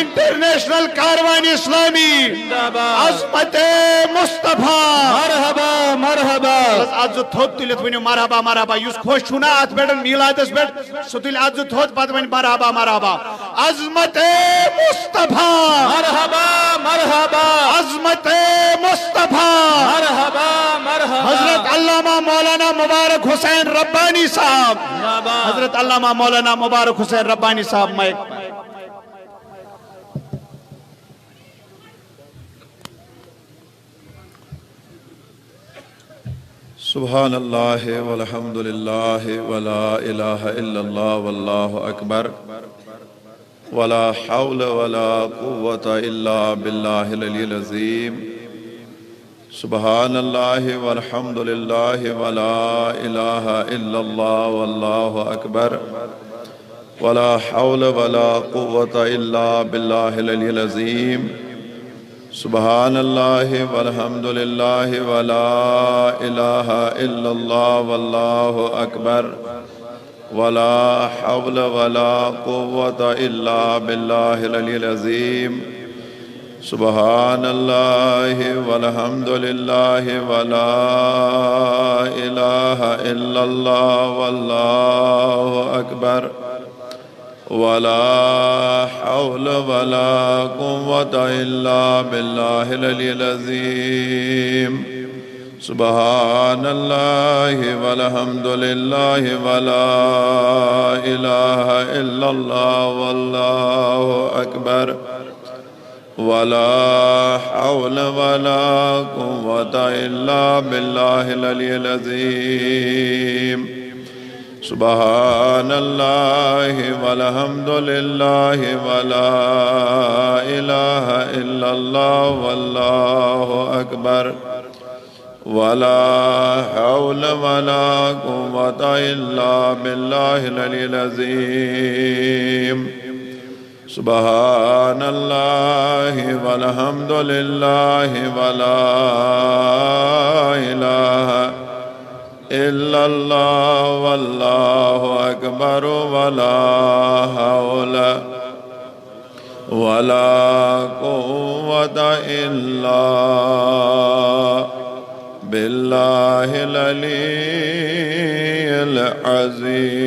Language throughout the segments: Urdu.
انٹرنیشنل کاروان اسلامی عظمت مصطفیٰ مرحبا مرحبا آج تھوت تلت ونیو مرحبا مرحبا یوس خوش چھونا آت بیٹن میلادس بیٹ ستل آج تھوت پات ونی مرحبا مرحبا عظمت مصطفیٰ مرحبا مرحبا عظمت مصطفیٰ مرحبا مرحبا حضرت علامہ مولانا مبارک حسین ربانی صاحب حضرت علامہ مولانا مبارک حسین ربانی صاحب مائک سبحان اللہ والحمد للہ ولا الہ الا اللہ واللہ اکبر ولا حول ولا قوة الا باللہ العلی العظیم سبحان اللہ والحمد للہ ولا الہ الا اللہ واللہ اکبر ولا حول ولا قوة الا باللہ العلی العظیم سبحان اللہ والحمد للہ ولا الہ الا اللہ واللہ اکبر ولا حول ولا قوة الا باللہ العلی العظیم سبحان اللہ والحمد للہ ولا الہ الا اللہ واللہ اکبر ولا حول ولا قوة إلا بالله العلي العظيم سبحان الله والحمد لله ولا إله إلا الله والله أكبر ولا حول ولا قوة إلا بالله العلي العظيم سبحان اللہ والحمد للہ ولا الہ الا اللہ واللہ اکبر ولا حول ولا قوة الا باللہ العلی العظیم سبحان اللہ والحمد للہ ولا الہ الا اللہ واللہ اکبر ولا حول ولا قوة الا باللہ العلی العظیم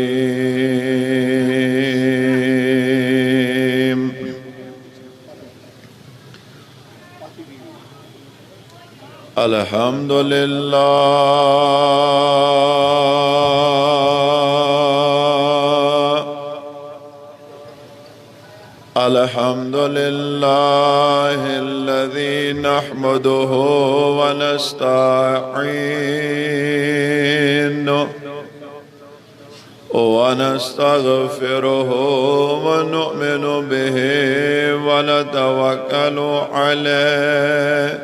الحمد للہ الحمد للہ الذی نحمده ونستعینه ونستغفره ونؤمن به ونتوکل علیه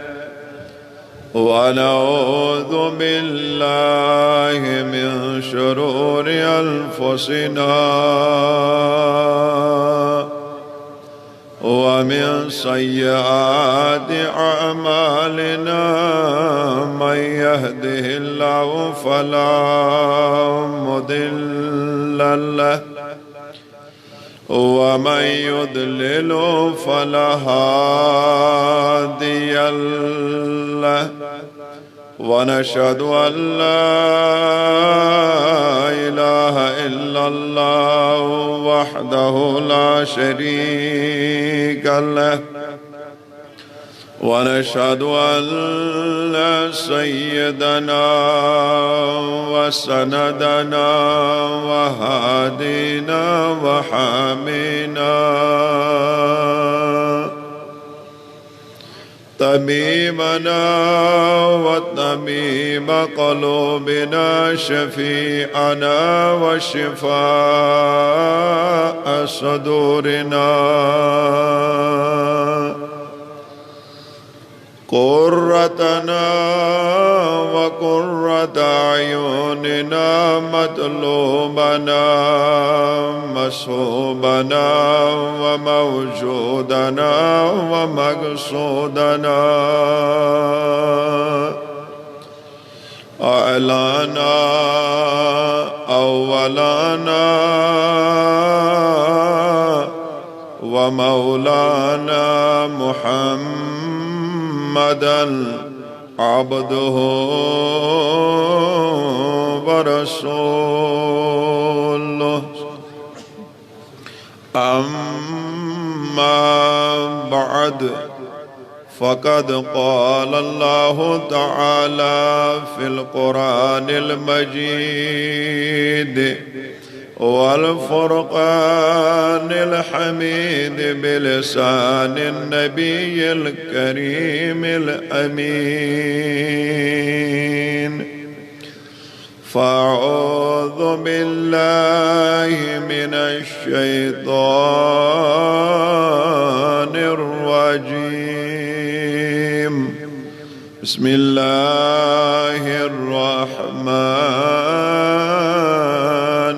ونعوذ باللہ من شرور انفسنا ومن سیئات اعمالنا من يهده اللہ فلا مضل له ومن يضلل فلا هادي له ونشهد أن لا إله إلا الله وحده لا شريك له ونشهد أن سيدنا وسندنا وهادينا وحامينا طبيبنا وطبيب قلوبنا شفيعنا وشفاء صدورنا قرتنا وقرة أعيننا مطلوبنا مسحوبنا وموجودنا ومقصودنا أعلانا أولانا ومولانا محمدا عبده ورسوله أما بعد فقد قال الله تعالى في القرآن المجيد والفرقان الحميد بلسان النبي الكريم الأمين فأعوذ بالله من الشيطان الرجيم بسم الله الرحمن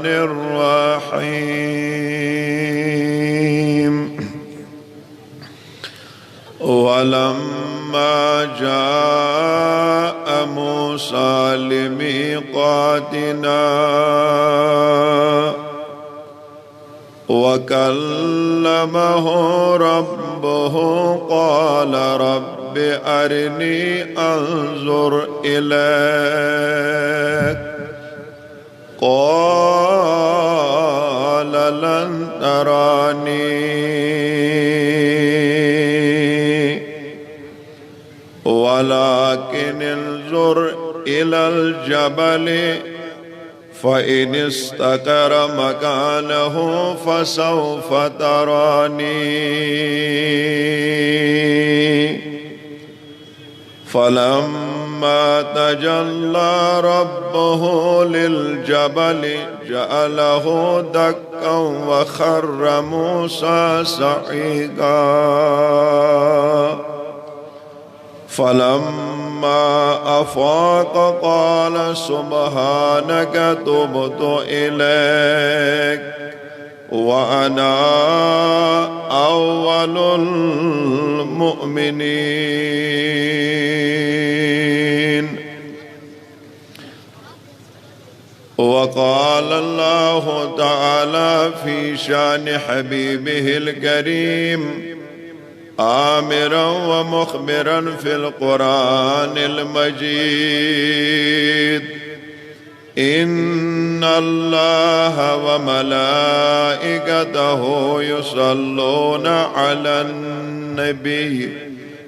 الرحيم ولما جاء موسى لميقاتنا وكلمه ربه قال رب أرني أنظر إليك قال لن تراني ولكن انظر إلى الجبل فإن استقر مكانه فسوف تراني فلما تجلى ربه للجبل جعله دكا وخر موسى صعيقا فلما أفاق قال سبحانك تبت إليك وأنا أول المؤمنين وقال الله تعالى في شأن حبيبه الكريم آمرا ومخبرا في القرآن المجيد إن الله وملائكته يصلون على النبي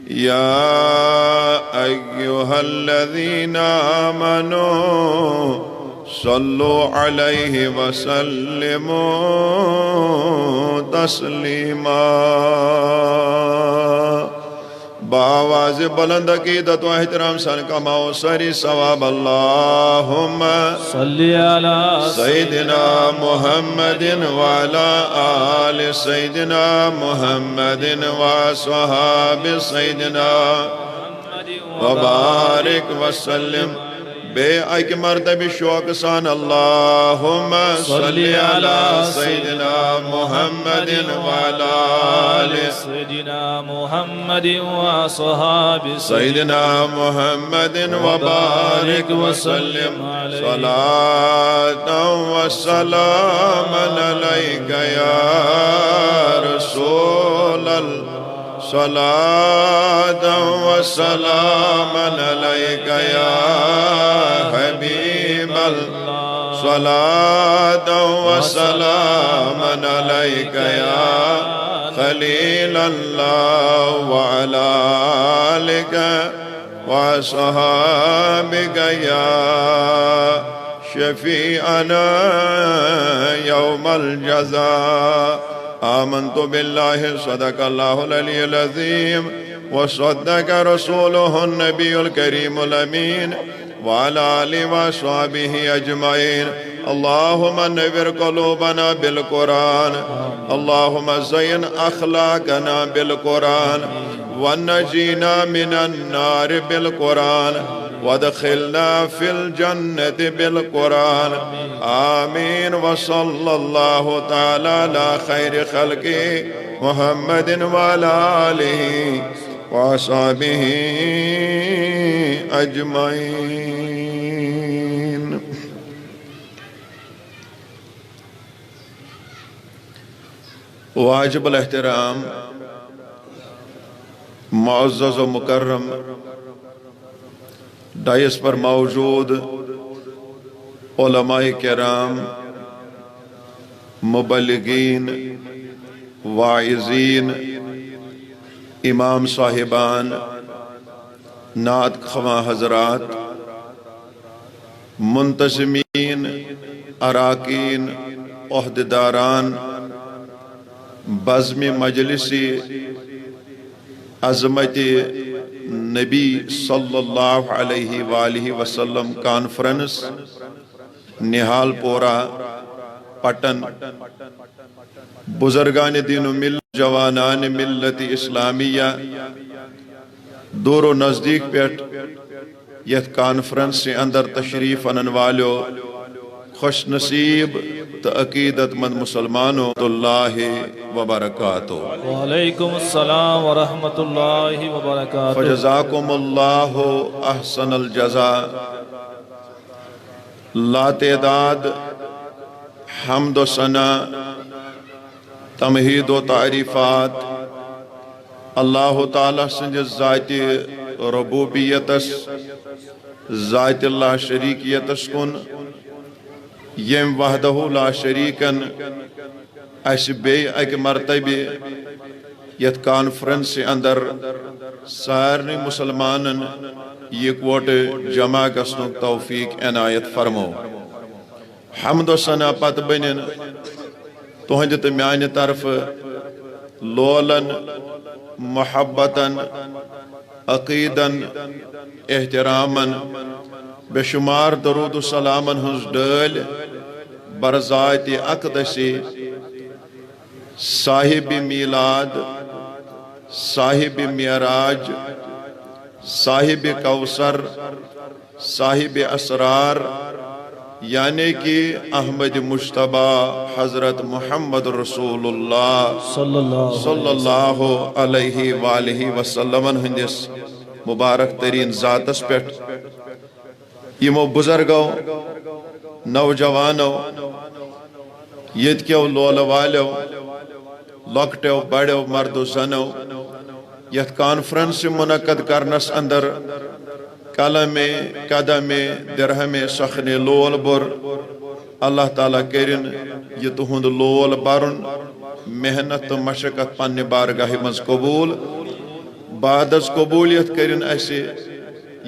يا أيها الذين آمنوا صلوا عليه وسلموا تسلیما. بآواز بلند عقیدت و احترام سان کماؤ سری ثواب. اللہم صلی علی سیدنا محمد وعلى آل سیدنا محمد وصحاب سیدنا وبارک وسلم. بے ایک مرتب شوق سان اللہم صلی علی سیدنا محمد وعلى آل سیدنا محمد و صحاب سیدنا محمد وبارک وسلم. صلاة وسلام علیک یا رسول اللہ. صلاة وسلام عليك يا حبيب الله. صلاة وسلام عليك يا خليل الله وعلى آلك وصحابك يا شفيعنا يوم الجزاء. آمنت بالله صدق الله العلي العظيم وصدق رسوله النبي الكريم الأمين وعلى آله وصحبه أجمعين. اللهم نور قلوبنا بالقرآن. اللهم زين أخلاقنا بالقرآن ونجينا من النار بالقرآن وادخلنا في الجنة بالقرآن. آمين. وصلى الله تعالى على خير خلقه محمد وعلى آله وصحبه أجمعين. واجب الاحترام معزز و مکرم ڈائس پر موجود علماء کرام، مبلغین، واعظین، امام صاحبان، نعت خواں حضرات، منتظمین، اراکین، عہدیداران، بزم مجلسی عظمت نبی صلی اللہ علیہ وآلہ وسلم کانفرنس نہال پورہ پٹن، بزرگان دین و ملت، جوانان ملت اسلامیہ دور و نزدیک پیٹ یت کانفرنس سے اندر تشریف انن والو خوش نصیب تو عقیدت مند مسلمانوں اللہ وبرکاتہ۔ وعلیکم السلام ورحمۃ اللہ وبرکاتہ۔ فجزاکم اللہ احسن الجزا۔ لا تعداد حمد و ثنا، تمہید و تعریفات اللہ تعالیٰ سنج ذات ربوبیتس، ذات اللہ شریکیتس کن، یم وحدہ لا شریکن اس بے ایک مرتبہ یت کانفرنس سے اندر سارنی مسلمانن یکوٹ جمع گسنو توفیق عنایت فرمو۔ حمد و ثنا پت بنن تہند تو میانہ طرف لولن، محبتن، عقیدن، احترامن، بے شمار درود و سلامن ہنز ڈال برذات اقدسی صاحب میلاد، صاحب معراج، صاحب کوثر، صاحب اسرار، یعنی کہ احمد مجتبی حضرت محمد رسول اللہ صلی اللہ علیہ وآلہ وسلم ہندس مبارک ترین ذاتس پیٹ یمو بزرگو، نوجوانو، یتکیو لول والو، لکٹو بڑو مردو زنو یت کانفرنس منعقد کرنس اندر قلم قدم درہم سخن لول بر اللہ تعالیٰ کرن یہ تہند لول برن محنت تو مشقت پنہ بارگاہ مز قبول، بعد از قبولیت کرن ایسے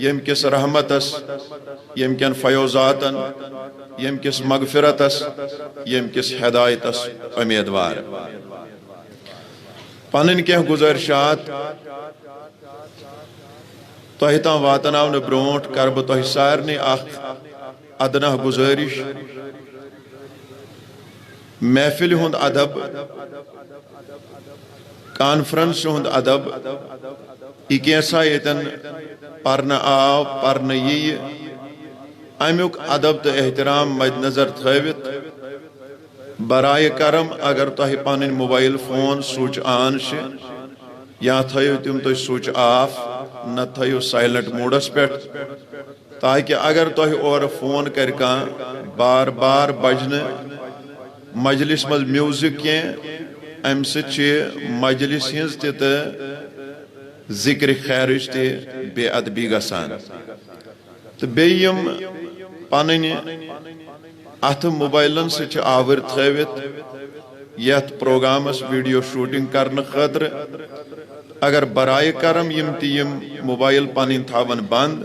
یم کس رحمتس، یم کن فیوزاتن، یم کس مغفرتس، یم کس ہدایتس امیدوار۔ پنن کیا گزارشات تہ تام واتناون برونٹ کر بہ تہ سارنی اخ ادنا گزارش، محفل ہند ادب، کانفرنس ہند ادب، یہ کیسا یتن پرن آو پرن یہ امیک ادب تو احترام مد نظر تھوت برائے کرم اگر تہ پن موبائل فون سوئچ آن یا تھو تم تھی سوئچ آف نہ تھو سائلنٹ موڈس پہ تاکہ اگر تہ اور فون کر کان بار بار بجنے مجلس مز میوزک کی ام سی مجلس ہز تہ ذکر خیرش تہ بے ادبی گسان تو بیم پن ات موبائلن سے آور تھوت یت پروگرامس ویڈیو شوٹنگ کرنے خاطر اگر برائے کرم یم تیم موبائل پن تھاون بند،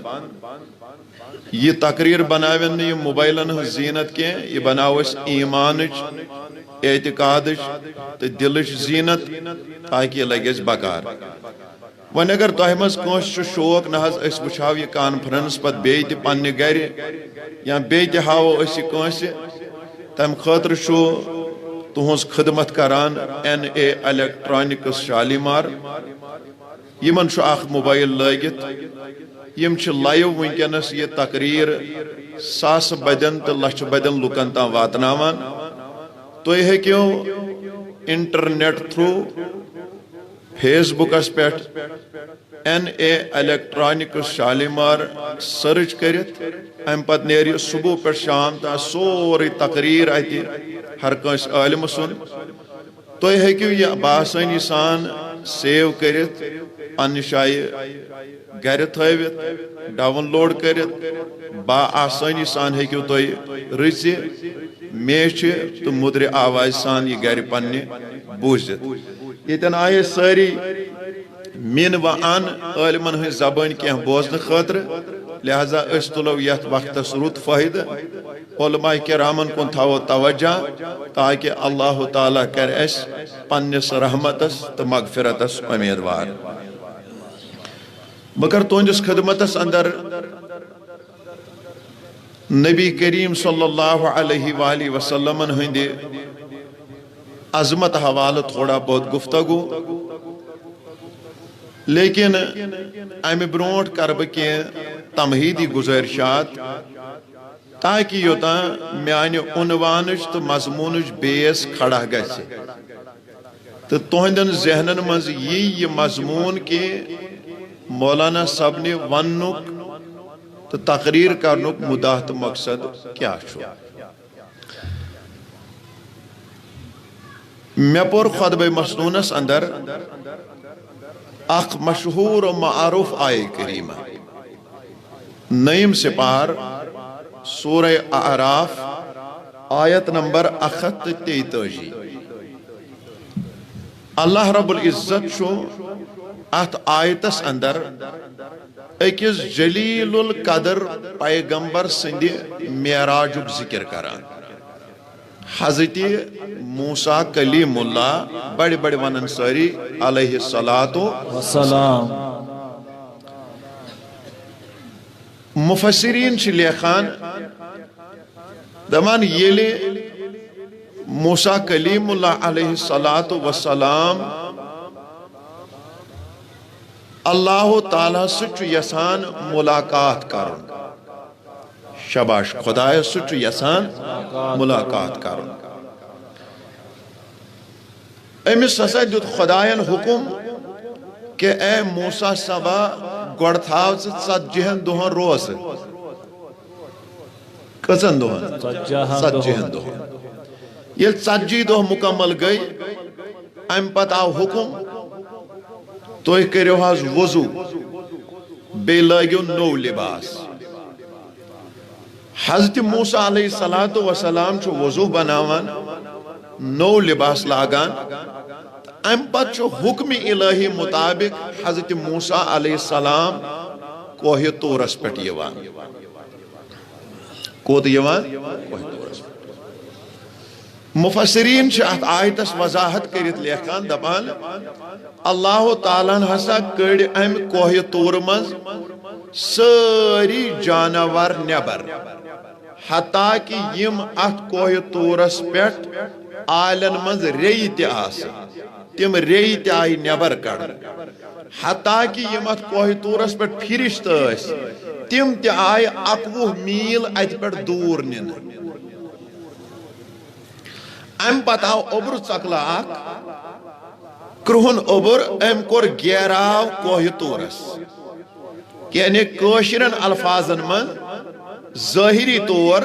یہ تقریر بناوین یہ موبائلن ہز زینت کی، یہ بناو اس ایمانچ، اعتقادچ تو دلچ زینت تاکہ یہ لگے اس بکار۔ ون اگر تہ مز کنس شوق نہ اس وچھاو یہ کانفرنس پت بی تہ پنہ گھر یا بی تہ ہاو اس کنس تم خاطر شو تہذ خدمت کران NA الیکٹرانکس شالیمار، یمن شو اخ موبائل لگت، یم چھ لائیو ونکینس یہ تقریر ساس بدن تو لچھ بدن لکن تام واتناوان۔ تُہۍ ہیٚکِو انٹرنیٹ تھرو فیس بکس پہ NA الیکٹرانکس شالیمار سرچ کرت، ام پت نیری صبح پہ شام تا سوری تقریر اتہ ہر کنس عالم سن تو ہیکو یہ بآسانی سان سیو کرت پنہ شایہ گھر تھوت ڈاؤن لوڈ کرت با آسانی سان ہیکو تو رچ میچ تو مدر آواز سان یہ گھر پنہ بوزت یتن آئے ساری من و ان علمن ہن زبان کی بوزن خاطر لہذا اس تلو یت وقت رت فائدہ علماء کرامن کن تھو توجہ تاکہ اللہ تعالیٰ کر اس پنس رحمتس تو مغفرتس امیدوار مگر تہندس خدمتس اندر نبی کریم صلی اللہ علیہ وآلہ وسلم ہند عظمت حوالہ تھوڑا بہت گفتگو لیکن امہ برونٹ کر بہ کی تمہیدی گزارشات تاکہ یوتاں میانہ عنوانچ تو مضمونچ بیس کھڑا گژھِ تو تہندن ذہنن مز یہ مضمون کہ مولانا صاحب نے ونک تو تقریر کرنک مدعا تو مقصد کیا چھو میں پور خطبہ مسنونس اندر اخ مشہور و معروف آئے کریمہ نیم سپار سورہ اعراف آیت نمبر 133 اللہ رب العزت شو ات آیتس اندر اکس جلیل القدر پیغمبر سندی معراجک ذکر کران حضرت موسیٰ کلیم اللہ بڑے بڑے ونن ساری علیہ السلام مفسرین چھ لیخان دمان یلی موسیٰ کلیم اللہ علیہ السلام اللہ تعالیٰ سچ یسان ملاقات کرن شباش خدای سچ یسان ملاقات کرن امس ہسا دیت خدایان حکم کہ اے موسیٰ صبا گوڑ تھاو ژتجیہن دۄہن روز کٔژن دۄہن ژتجیہن دۄہن ییٚلہِ ژتجی دۄہ مکمل گئی امہ پتہٕ آو حکم تُہۍ کٔرِو حظ وضو بیٚیہِ لٲگِو نوٚو لباس حضرت موسیٰ علیہ السلام چھُ وضو بناوان نوٚو لباس لاگان ام پت چھُ حکم الہی مطابق حضرت موسیٰ علیہ السلام کوہ طورس پٮ۪ٹھ یوان کوت یوان کوہ طورس پٮ۪ٹھ مفسرین چھِ اتھ آیتس وضاحت کرت لیکھان دپان اللہ تعالیٰ ہسا کڑ ام کوہ طور مز ساری جانور نبر حتیٰ کہ یم ات کوہ طورس پٮ۪ٹھ آلن مز ریہِ تہِ آسہٕ تم ریہِ تہِ آئی نبر کڑ حتیٰ کہ یم ات کوہ طورس پٮ۪ٹھ پھرشت ٲسۍ تم تہِ آئی 21 میل ات پٮ۪ٹھ دور نن ام پتہٕ آو اوبر ژکلہٕ اکھ کرٛہُن اوبر ام کوٚر گیراو کوہ طورس یعنی کٲشرٮ۪ن الفاظن منٛز ظٲہری طور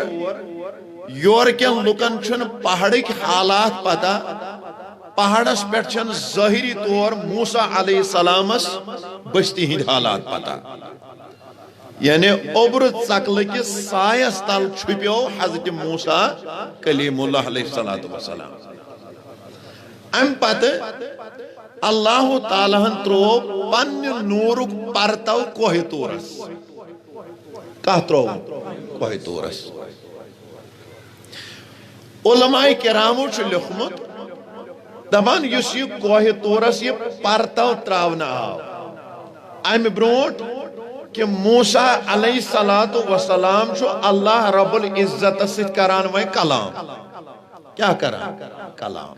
یورکٮ۪ن لُکن چھُنہٕ پہاڑٕکۍ حالات پتہ پہاڑس پٮ۪ٹھ چھنہٕ ظٲہری طور موسیٰ علیہ السلامس بستی ہند حالات پتہ یعنی اوبر ژکلہٕ کِس سایس تل چھپیو حضرت موسیٰ کلیم اللہ علیہ السلام ام پتہٕ اللہ تعالیٰ ہن ترو پننہِ نورُک پرتو کوہ طورس کتھ ترو کوہ طورس علماء کرامو چھُ لیوٚکھمُت دپان یُس یہ کوہ طورس یہ پرتو تراونہٕ آو امہِ برونٛٹھ کہ موسیٰ علیہ السلام چھُ اللہ رب العزت سۭتۍ کران وۄنۍ کلام کیا کران کلام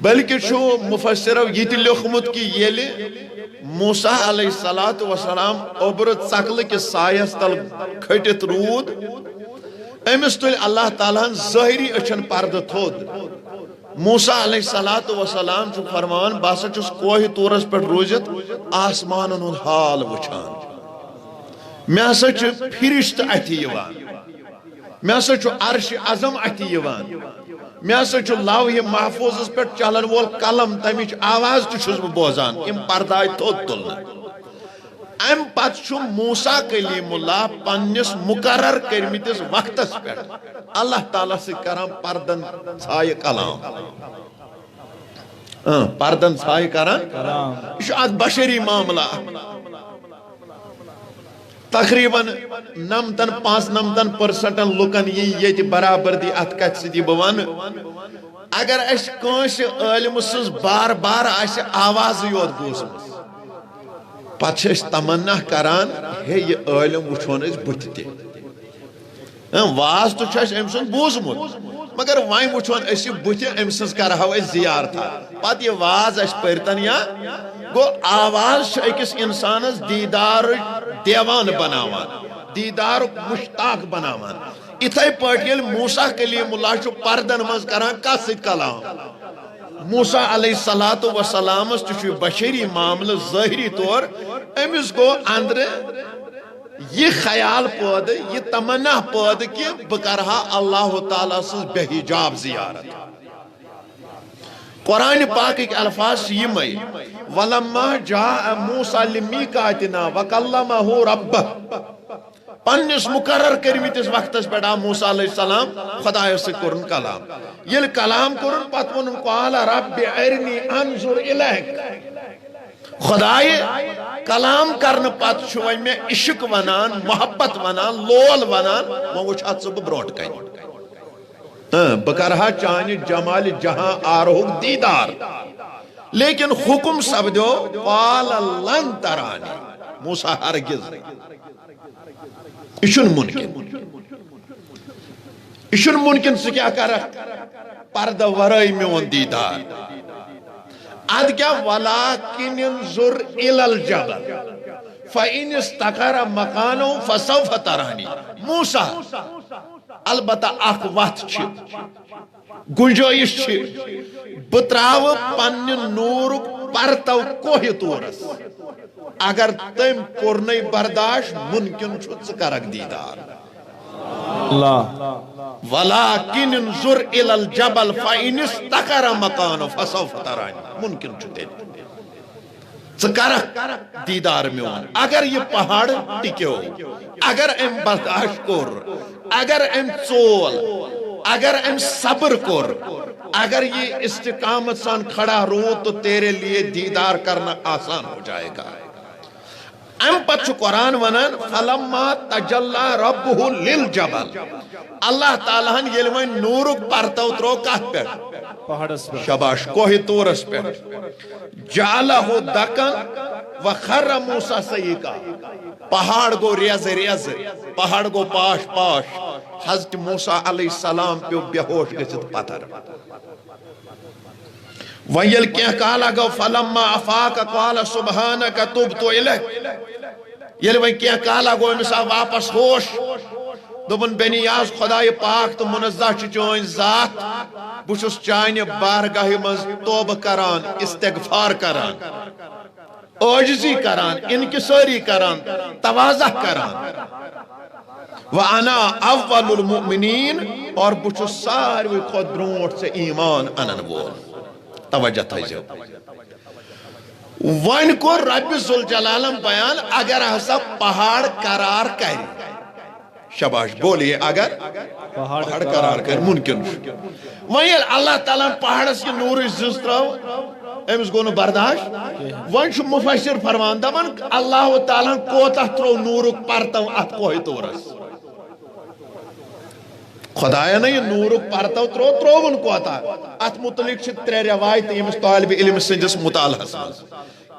بلکہ چھُ مفسرو یہ تہِ لیوٚکھمُت کہ ییٚلہِ موسیٰ علیہ السلام اوبر ژکلہٕ کِس سایس تل کھٔٹِتھ روٗد امس تُلۍ اللہ تعالیٰ ہن ظٲہری أچھن پردٕ تھوٚد موسیٰ علیہ السلام چھُ فرمان بہٕ ہسا چھُس کوہ طورس پٮ۪ٹھ روٗزِتھ آسمانن ہُنٛد حال وٕچھان مےٚ ہسا چھِ فرشتہٕ اتھِ یِوان مےٚ ہسا چھُ عرشِ عظم اتھِ یِوان میں ہسا چھ لوح محفوظ پہ چلن وول قلم تمچ آواز تہ بوزان یم پردائی تھوٚد تلنہٕ ام پت چھ موسیٰ کلیم اللہ پنس مقرر کرمتس وقتس پہ اللہ تعالیٰ سے کران پردن ژھایہ کلام پردن ژھایہ کران یہ ات بشری معاملہ تقریباً 95% لکن یہ برابردی ات کت سی بہ ون اگر اس کنس عالم سز بار بار آسہ آواز یوت بوزمت پتہ تمنا کران ہے یہ عالم وچھون اس بت تہ واز تو ام سن بوزمت مگر وائن وچھون اس بت ام سز کرہو اس زیارت پتہ یہ واز اس پرتن یا گو آواز اکس انسانس دیدار دیوان بناوان دیدار مشتاق بناوان اتھے پاٹ یل موسیٰ کلیم اللہ چھ پردن مز کران کس کلام موسیٰ علیہ السلام تہ بشری معاملہ ظاہری طور امس گو اندر یہ خیال پود یہ تمنا پود کہ بہ کرہا اللہ تعالیٰ سز بے حجاب زیارت قرآن پاک کے الفاظ یہ وَلَمَّا جَاءَ مُوسَى لِمِيقَاتِنَا وَكَلَّمَهُ رَبَّهُ پنس مقرر کرمتس وقتس پہ موسیٰ علیہ السلام خدا سے کرن کلام یل کلام کرن پت ون قال رب ارنی انظر الیک خدای کلام کرن پت چھ میں عشق ونان محبت ونان لول ونان وہ وچھات سب برونٹ کن بکرہا چانہ جمال جہاں آرہوک دیدار لیکن حکم سبدو قال لن ترانی موسیٰ ہرگز اشن ممکن سے کیا کر پردہ ورائی میون دیدار اد کیا ولیکن انظر الی الجبل فإن استقر مکانه فسوف ترانی موسیٰ البتہ اخ وقت گنجائش بتراو پن نورک پرتو کوہ تورس اگر تم کرنے برداشت ممکن کرک دیدار ولیکن انظر الی الجبل فإن استقر مکانه فسوف ترانی ممکن کرک دیدار میون اگر یہ پہاڑ ٹکیو اگر ام برداشت کر اگر ام چول اگر ام صبر کر اگر یہ استقامت سان کھڑا رو تو تیرے لیے دیدار کرنا آسان ہو جائے گا ام پچھ قرآن ونن فلما تجلی ربہ للجبل اللہ تعالیٰ یلوین نورک پرتو ترو کہت پر شباش کوہ تورس پر جعلہ دکن وخر موسیٰ سیقا پہاڑ گو ریز ریز پہاڑ گو پاش پاش حضرت موسیٰ علیہ السلام پیو بیہوش گزت پتر ویل کیا کالا گو فلما افاق قال سبحانک تبتو الیک یل وی کیا کالا گو امسا واپس ہوش دبن بنیاز خدای پاک تو منزہ چون ذات بچس چانہ بارگاہ مز توبہ کران استغفار کران عاجزی کران انکساری کران تواضع کران وَأَنَا أَوَّلُ الْمُؤْمِنِينَ اور بچس ساروی خود برونٹ سے ایمان انن وول توجہ تھائیزیو وائن کو رب ذوالجلالم بیان اگر ایسا پہاڑ قرار کر شباش بولیے اگر پہاڑ قرار کر ممکن وائن اللہ تعالیٰ پہاڑ اس کے نور عزت راو امس گونو برداشت وائن شو مفسر فرمان دبن اللہ تعالیٰ کوتا ترو نورک پرتو ات کوئی تورس خدایا نے یہ نورک پرتو تروون کوتا ات متعلق چھ ترے روایت امس طالب علم سندس مطالعہ ساز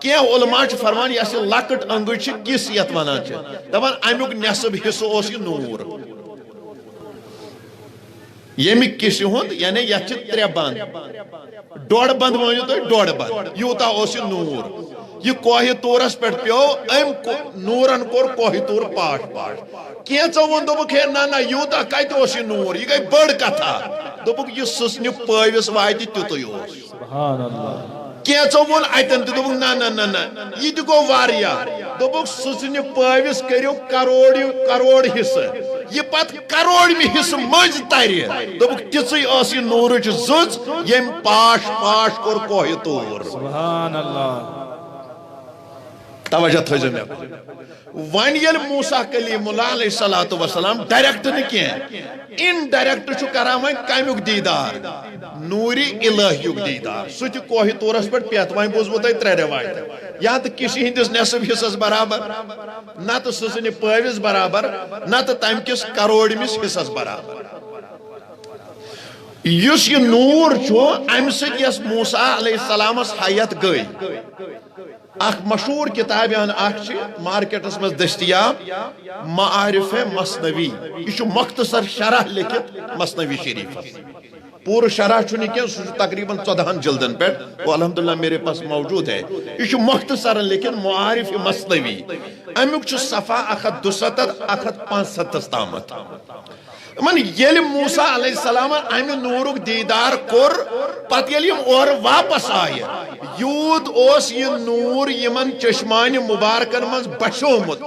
کیا علماء چھ فرمان یہ اصل لکٹ انگوچ چھ کس یت ونان چھ دبن امیوک نصب حصہ اوس یہ نور یمی کسی ہوند یعنی یہ چھ ترے بند ڈوڑ بند مانیو تو ڈوڑ بند یوتا اوس یہ نور یہ کوہ تورس پیٹ پیو ام نورن کور کوہ تور پاش پاش کیا چون دوبک ہے نا یوتا کائت اوس یہ نور یہ گئی بڑ کتھا دوبک یہ سسنی پایوس وائتی تیتو یوس سبحان اللہ کیا چون ایتن تو دوبک نا یہ تو گو واریا دوبک سسنی پایوس کریو کروڑ حصہ یہ پت کروڑ میں حصہ مز تر دبک تیچی اس یہ نورچ زز یم پاش پاش کور کوہ طور سبحان اللہ توجہ تھوزو میں ون یل موسیٰ کلیم اللہ علیہ السلام ڈائریکٹ نکین ان ڈائریکٹ چھو کران وائن کامیوک دیدار نوری الہیوک دیدار سوچ کوہ طورس پر پیت وائن بوزمت ہے 3 روایت یا تو کسی ہندس نصف حصص برابر نہ تو سسن پاویس برابر نہ تو تم کس کروڑ مس حصص برابر یس یہ نور چھو ام سید یس موسیٰ علیہ السلام حیات گئی اخ مشہور کتاب اخ مارکیٹس مز دستیاب معارف مثنوی یہ مختصر شرح لکھت مثنوی شریف پور شرح چھنی کی تقریباً 14 جلدن پہ وہ الحمدللہ میرے پاس موجود ہے یہ مختصر لیکن معارف مثنوی امیک صفحہ 172 175 تامت من یل موسیٰ علیہ السلام امی نورک دیدار کور پت یلیم اور واپس آئے یود اوس یہ نور یمن چشمان مبارکن مز بشومت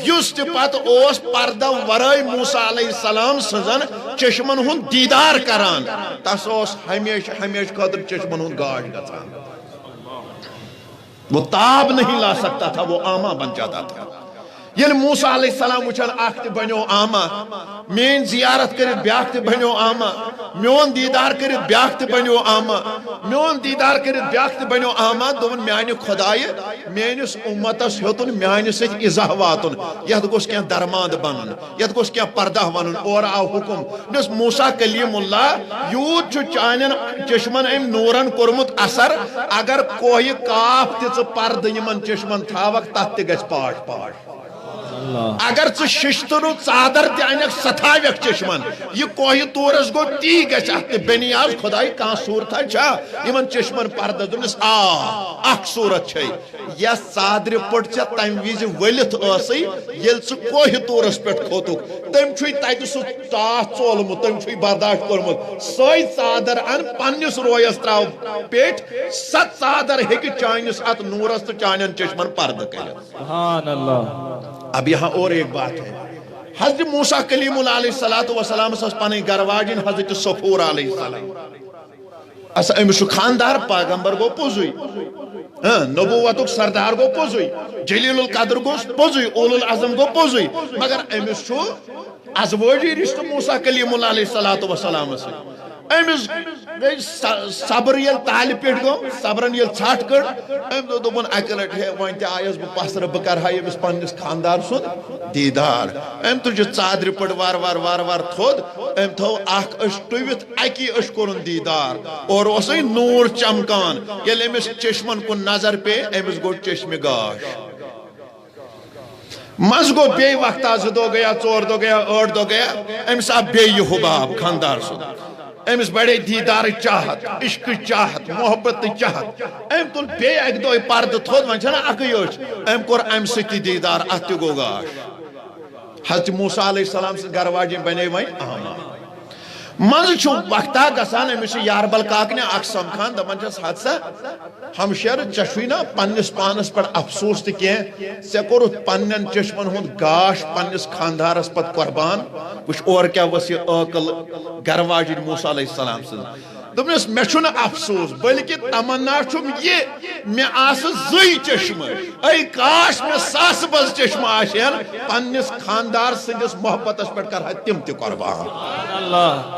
یست پت اوس پردہ ورائی موسیٰ علیہ السلام سزن چشمن ہن دیدار کران تس اوس ہمیش قدر چشمن ہن گاش گژھان وہ تاب نہیں لا سکتا تھا وہ آما بن جاتا تھا یل موسیٰ علیہ السلام وچھن اخت بنیو آما مین زیارت کرت بیاخت بنیو آما میون دیدار کرت بیاخت بنیو آما میون دیدار کرت بیاخت بنیو آما دون میانی خدای میانس امتس ہیتن میانی سچ ازاہ واتن یت گوس کیا درماند بنن یت گوس کیا پردہ ونن اور آو حکم نس موسیٰ کلیم اللہ یوت چو چانن چشمن ام نورن کرمت اثر اگر کوئی کاف تیز پرد یمن چشمن تھاوک تات گژھ پاش پاش اگر ژٕ ششتر ژادر تہ انک ستھاوک چشمن یہ کوہ طورس گو تی گژھِ اتھ بنیاز خدائی کان صورتہ چھا یمن چشمن پردہ دنس اخ صورت چھے یا ژادر پٹ ژے تم وز ولتھ ٲسٕے ییٚلہِ ژٕ کوہ طورس پٮ۪ٹھ کھوتُکھ تم چھُے تتہِ سُہ ٹاس ژولمُت تم چھُے برداشت کوٚرمُت سۄے ژادر ان پننس رویس تراو پیٹھ سۄ ژادر ہیٚکہِ چانس ات نورس تہٕ چانین چشمن پردہ کٔرِتھ سبحان اللہ اب یہاں اور ایک بات ہے حضرت موسیٰ کلیم اللہ علیہ السلام سے پانے گرواجن حضرت صفور علیہ السلام اس امشو خاندار پیغمبر گو پوزوئی نبوتک سردار گو پوزوئی جلیل القدر گو پوزوئی اول العظم گو پوزوئی مگر امشو ازواجی رشتہ موسیٰ کلیم اللہ علیہ السلام سے امس گئی صبر یل تال پیٹ گو صبرن یل ژھٹ کڑ ام دوپن اکہ لٹ ہے وۄنۍ تہِ آیس بہ پسرٕ بہ کرہا ییٚمِس پننس خاندار سُنٛد دیدار ام تُج ژادرِ پٹ وار تھوٚد ام تھو اکھ أچھ ٹُوِتھ اکی أچھ کوٚرُن دیدار اور اوسے نور چمکان ییٚلہِ أمِس چشمن کُن نظر پے أمِس گوٚو چشمہِ گاش مز گو بے وقتا 2 دۄہ گیا 4 دۄہ گیا 8 دۄہ گیا أمِس آو بیٚیہِ یہِ حُباب خاندار سُنٛد امس بڑے دیدار چاہت عشق چاہت محبت چاہت ام تل بے اک دۄہ پرد تھوٚد وۄنۍ چھنا اکٕے أچھ ام کوٚر امہِ سۭتۍ تہِ دیدار اتھ تہِ گوٚو گاش حضرت موسیٰ علیہ السلام سٕنٛز گرواجن بنے وۄنۍ آما مز چھُ وقتا گژھان أمِس چھُ یاربل کاکنہِ اکھ سمکھان دپان چھس حادثہ ہمشیر ژےٚ چھُے نا پننس پانس پٮ۪ٹھ افسوس تہِ کینٛہہ ژےٚ کوٚرُتھ پننٮ۪ن چشمن ہُنٛد گاش پننس خاندارس پتہٕ قربان وٕچھ اور کیٛاہ ؤژھ یہِ عٲقل گرواجن موسیٰ علیہ السلام سٕنٛز دوٚپنس مےٚ چھُنہٕ افسوس بلکہ تمنا چھُم یہِ مےٚ آسہٕ 2 چشمہٕ اے کاش مےٚ ساسہٕ بٔژ چشمہٕ آسہن پننس خاندار سٕنٛدس محبتس پٮ۪ٹھ کرہا تِم تہِ قربان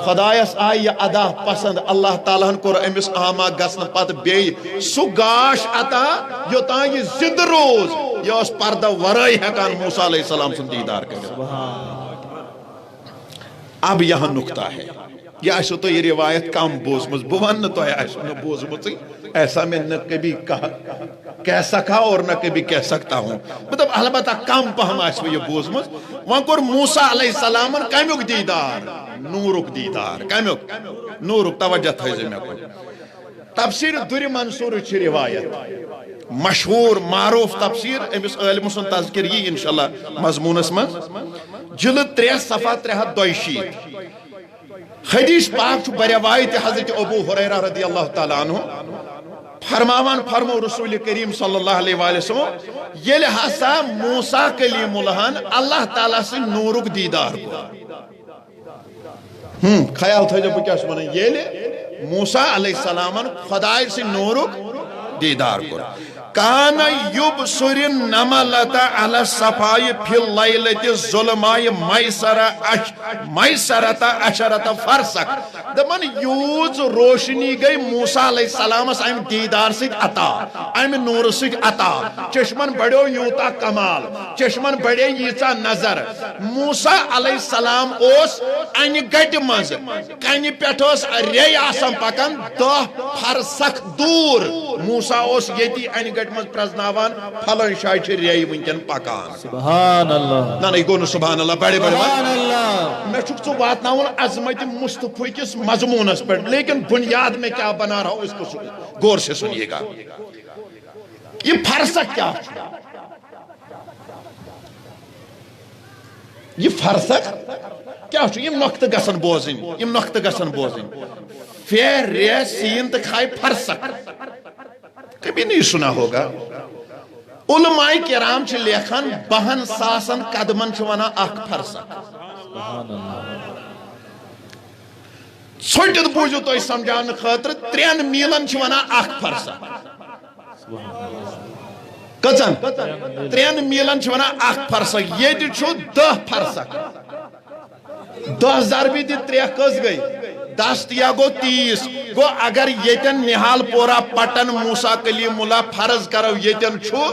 خدایس آیہِ یہِ ادا پسند اللہ تعالیٰ ہن کوٚر أمِس آما گژھنہٕ پتہٕ بیٚیہِ سُہ گاش عطا یوٚتانۍ یہِ زِندٕ روز یہِ اوس پردٕ ورٲے ہٮ۪کان موسیٰ علیہ السلام سُنٛد دیدار کٔرِتھ اب یہاں نقطہ ہے یہ آسو تو یہ روایت کم بوزمز بہ ون تو آسو نہ بوزمز ایسا میں نہ کبھی کہہ سکا اور نہ کبھی کہہ سکتا ہوں مطلب البتہ کم پہم آسو یہ بوزمز وہاں کور موسیٰ علیہ السلام کمیوک دیدار نورک دیدار کمیوک نورک توجہ تھائیزے میں کو تفسیر دوری منصور چھ روایت مشہور معروف تفسیر امس علم سن تذکر یہ انشاءاللہ مضمونس من جلد 3 صفحہ 322 حدیث پاک چھو بروایت حضرت ابو ہریرہ رضی اللہ تعالیٰ عنہ فرمو رسول کریم صلی اللہ علیہ وآلہ وسلم یل ہسا موسیٰ کلیم اللہ اللہ تعالیٰ سے نورک دیدار کو خیال تھا جب کیا سمجھیں یہ موسیٰ علیہ السلام خدای سے نورک دیدار کر کان یبصر النملۃ علی الصفاء فی اللیلۃ الظلماء میسرۃ عشرۃ فرسخ دپن یوز روشنی گئی موسیٰ علیہ السلام ام دیدار سۭتۍ عطا ام نور سۭتۍ عطا چشمن بڑیو یوتا کمال چشمن بڑے ییژا نظر موسیٰ علیہ السلام اوس انہِ گٹہِ منٛز کنہِ پٮ۪ٹھ ٲس ریٚیہِ آسان پکان 10 فرسخ دوٗر موسیٰ اوس ییٚتی انہِ گٹہِ منٛز پرزناوان پھلٲنۍ جایہِ چھِ ریٚیہِ وٕنکٮ۪ن پکان سبحان اللہ نہ یہِ گوٚو نہٕ سبحان اللہ بڑے بڑے سبحان اللہ میں چھُکھ ژٕ واتناوُن عظمت مصطفیٰ کِس مضموٗنس پٮ۪ٹھ لیکن بنیاد میں کیا بنا رہا ہوں اس کو غور سے سنیے گا یہ فرسخ کیا یہ فرسخ کیا یم نقطہ گژھن بوزٕنۍ یم نقطہ گژھن بوزٕنۍ فے رے سین تو کھائے فرسخ کبھی نہیں سنا ہوگا علماء کرام چھ لیکھان 2,000 قدمن چھ ونا اخ فرسخ ژھوٹِتھ بوٗزِو تُہۍ سمجھاونہٕ خٲطرٕ 3 میٖلن چھ ونا اخ فرسخ کٔژن 3 میٖلن چھ ونا اخ فرسخ ییٚتہِ چھُ 10 فرسخ 10 ضربہِ دِ 3 کٔژ گٔے 10 یا گو 30 گو اگر یتن نہال پورا پٹن موسیٰ کلیم اللہ فرض کرو یتن چھو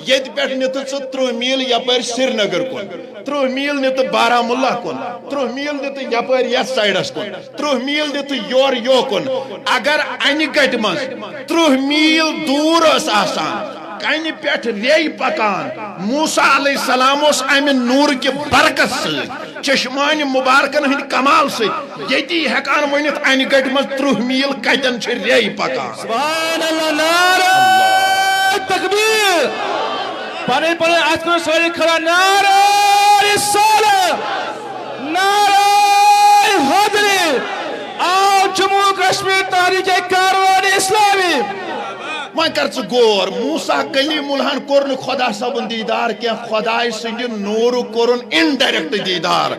یت پیٹھ نت 30 میل یپر سری نگر کن 30 میل نت بارہمولہ کن 30 میل نت یپر یت سائڈس کن 30 میل نت یور یو کن اگر انہ گٹ مز 30 میل دور اس آسان کنہ پیٹھ ریٚیہِ پکان موسیٰ علیہ السلام اس امہ نور کی برکت سے چشمان مبارکن ہند کمال سے یتی ہیکان ونت انہ گٹ مز 30 میل کتن چھ ریٚیہِ پکان سبحان اللہ نعرہ تکبیر پنے پنے آج کو سوری کھڑا نعرہ رسالہ نعرہ حیدری آؤ جموں کشمیر تحریک کاروان اسلامی وۄنۍ کر ژٕ غور موسیٰ کلیم اللہ کور نہٕ خدا صٲبُن دیدار کینٛہہ خداے سٕنٛدِ نوٗرُک کوٚرُن انڈایریکٹ دیدار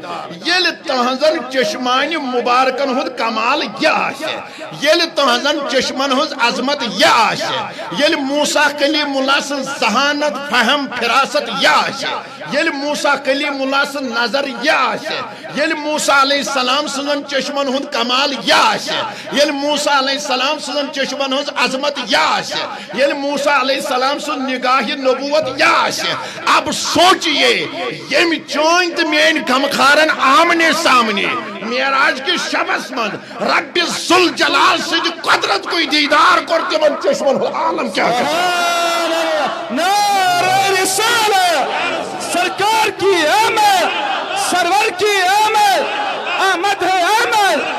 ییٚلہِ تہنٛزن چشمانہِ مُبارکن ہُنٛد کمال یہِ آسہِ ییٚلہِ تہنٛزن چشمن ہٕنٛز عظمت یہِ آسہِ ییٚلہِ موسیٰ کلیم اللہ سٕنٛز ذہانت فہم فراست یہِ آسہِ ییٚلہِ موسیٰ کلیم اللہ سٕنٛز نظر یہِ آسہِ ییٚلہِ موسیٰ علیہ السلام سٕنٛزن چشمن ہُنٛد کمال یہِ آسہِ ییٚلہِ موسیٰ علیہ السلام سٕنٛزن چشمن ہٕنٛز عظمت یہِ آسہِ یل موسیٰ علیہ السلام سن نگاہ نبوت یاس اب سوچئے یم چون تو مین غمخارن آمنے سامنے معراج کے شبس من رب ذوالجلال سے قدرت کوئی دیدار کرتے من چشمن عالم کیا نعرہ رسالہ سرکار کی آمد سرور کی آمد ہے آمد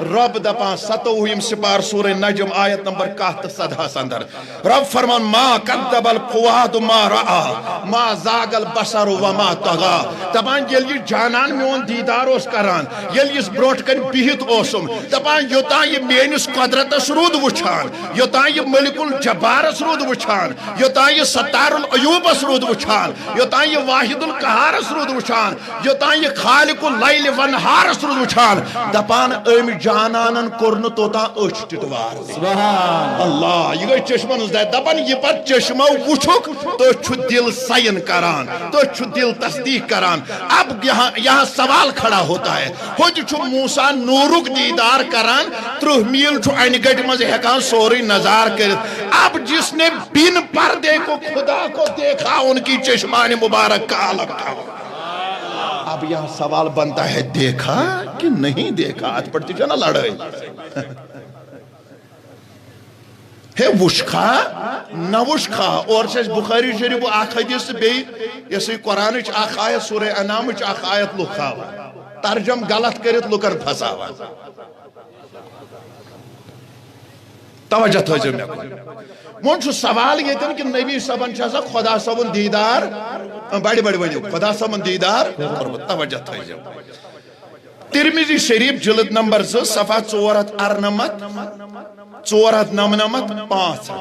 رب دپان 27 سپار سورہ نجم آیت نمبر 1 اندر رب فرمان ما کذب الفؤاد ما رآ ما زاغ البصر وما طغى دپان یل یہ جانان میون دیدار اوس کران یل اس بروٹ کن بہت اوسم دپان یوتا یہ مینس قدرتس رود وچھان یوتا یہ ملک الجبارس رود وچھان یوتا یہ ستار العیوبس رود وچھان یوتا یہ واحد القہارس رود وچھان یوتا یہ خالق اللیل والنہارس رود وچھان دپان ام جانانن کرن توتا اچھ ٹٹوار سبحان اللہ یہ گئی چشمن اس دائے دپن یہ پر چشمہ وچھک تو چھو دل سین کران تو چھو دل تصدیق کران اب یہاں سوال کھڑا ہوتا ہے ہو جو چھو موسیٰ نورک دیدار کران 30 میل چھو اینگٹ مز ہیکان سوری نظار کرت اب جس نے بین پردے کو خدا کو دیکھا ان کی چشمان مبارک کا عالم تھا اب یہاں سوال بنتا ہے دیکھا کہ نہیں دیکھا آج پڑھتی جو نا لڑائی ہے وشکھا نہ وشکھا اور سے بخاری شریف و آخ حدیث بے یسی قرآن اچ آخ آیت سورہ انام اچ آخ آیت لکھاوا ترجم غلط کرت لکر پھساوا توجہ تھوجہ میں من چھو سوال یہ تن کہ نبی صاحبن چھا سا خدا صاحبن دیدار بڑی بڑی بڑی خدا صاحبن دیدار توجہ تھوجہ ترمیزی شریف جلد نمبر 2 صفحہ 499 5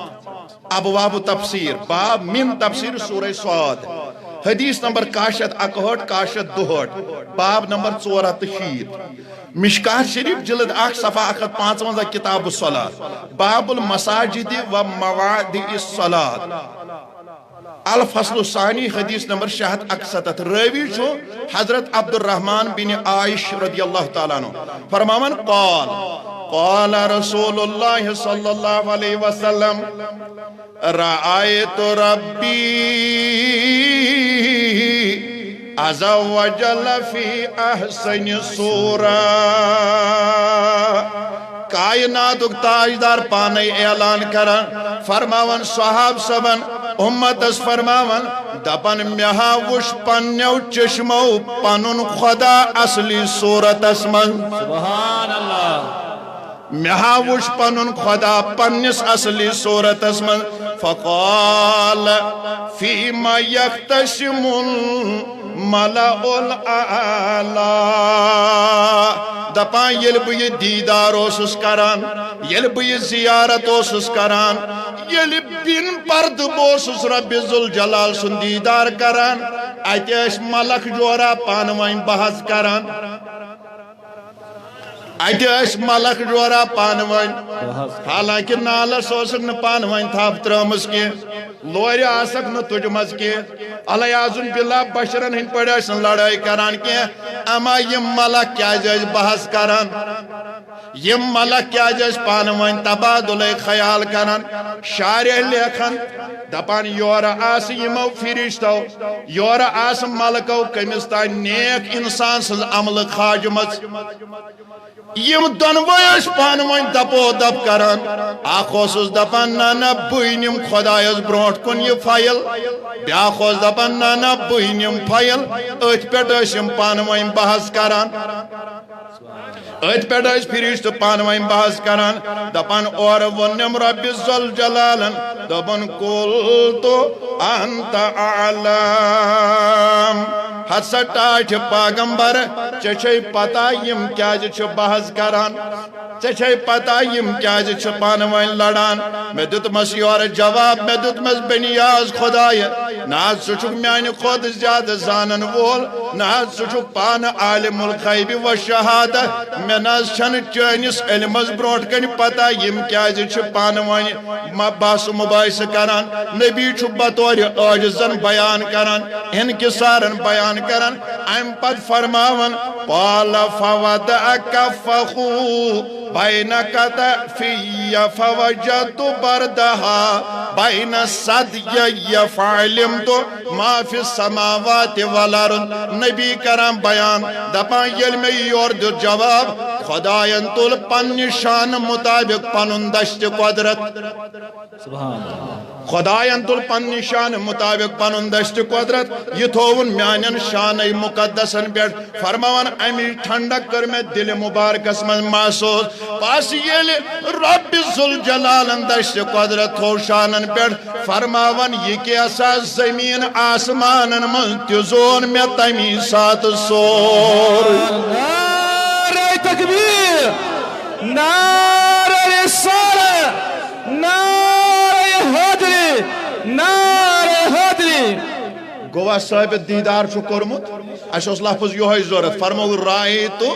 ابواب تفسیر باب من تفسیر سورہ صاد حدیث نمبر 6161 باب نمبر 460 مشکات شریف جلد 1 صفحہ 155 کتاب الصلاة باب المساجد و مواضع الصلاة الفصل الثانی حدیث نمبر 661 راوی چھو حضرت عبد الرحمن بن عائش رضی اللہ تعالیٰ عنہ فرماون قال رسول اللہ صلی اللہ علیہ وسلم رأیت ربی عز وجل فی احسن صورہ کائنات تاجدار پانے اعلان کرن فرماون صحاب سبن امتس فرماون دپن مہا وش پنیو چشمو پنن خدا اصلی صورت اسمن سبحان اللہ مہا وش پنن خدا پنس اصلی صورت اسمن فقال فیما یختشم الملأ الاعلی دپان یل بہ دیدار اوسس کران یل بہ زیارت اوسس کران یل بن پرد بوسس رب ذوالجلال سن دیدار کران اتہ اس ملک جورا پانوین بحث کران اتہ اس ملک جورا پانوین حالانکہ نالس اوسک نہ پانوین تھاپ ترمس کی لور آسک نہ تجمز کی علیاذن باللہ بشرن ہند پڑ لڑائی کران کی اما یم ملک کیا جائز بحث کران یم ملک کیا جائز پانوین تبادل خیال کران شارع لیکھن دپان یور آس یمو فرشتو یور آس ملکو کمس تان نیک انسان سز عمل خاجمت یم دونویش پانوین دپو دپ کران آخوسس دپان نانا بوینیم خدایس برونٹ کن یہ فائل بیاخوس دپان نانا بوینیم فائل ات پیٹ اشیم پانوین بحث کران ات پیٹ اس فرشت پانوین بحث کران دپان اور ونم رب ذوالجلالن دپان قلتو انت اعلم حد سٹاچ پاگمبر چچے پتا یم کیا چھ بحث کران چچے پتا یم کیا چھ پانوین لڑان میں دتمس یور جواب میں دتمس بنیاز خدای ناز سچک میانی خود زیادہ زانن وول ناز سچک پان عالم الغیب و شہادہ میں ناز چھن چینس علمز بروٹ کن پتا یم کیا چھ پانوین باس مباحث کران نبی چھ بطور عاجزن بیان کران انکسارن بیان کران ام پت فرماون قال فوضعك فخو بينك في فوجدت بردها بين الصدي فعلمت ما في السماوات والارض نبی کرام بیان دپان یل میں یور دو جواب خداین تل پن شان مطابق پنن دشت قدرت سبحان اللہ خداین تل پن شان مطابق پنن دشت قدرت یہ تھون میانن شان مقدسن بیٹ فرماون امی ٹھنڈک کر میں دل مبارکس من محسوس پاس یل رب ذوالجلالن دشت قدرت تھو شانن بیٹ فرماون یہ کیسا زمین آسمانن من تزون میں تمی سات سور نعرہ تکبیر نعرہ رسالہ نعرہ حیدری نعرہ حیدری گوا صاحب دیدار چھو کرمت اس لفظ یہ ضرورت فرمو رائیتو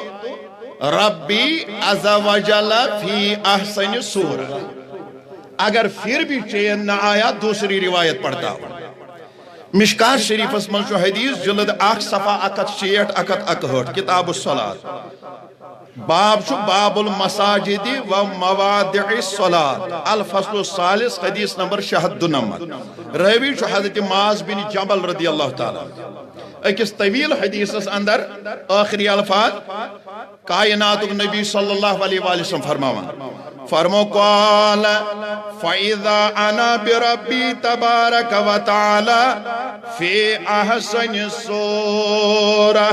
ربی عز و جل فی احسن صورہ اگر پھر بھی چین نہ آیا دوسری روایت پڑھتا ہوں مشکات شریف اسمن شو حدیث جلد 1 صفحہ 168 کتاب الصلاة باب شو باب المساجد و مواضع الصلاة الفصل الثالث حدیث نمبر 96 راوی شو حضرت معاذ بن جبل رضی اللہ تعالی اکس طویل حدیث اندر آخری الفاظ کائنات نبی صلی اللہ علیہ وآلہ وسلم فرماوان فرمو قال فَإِذَا أَنَا بِرَبِّي تَبَارَكَ وَتَعَالَى فِي أَحْسَنِ الصُّورَةِ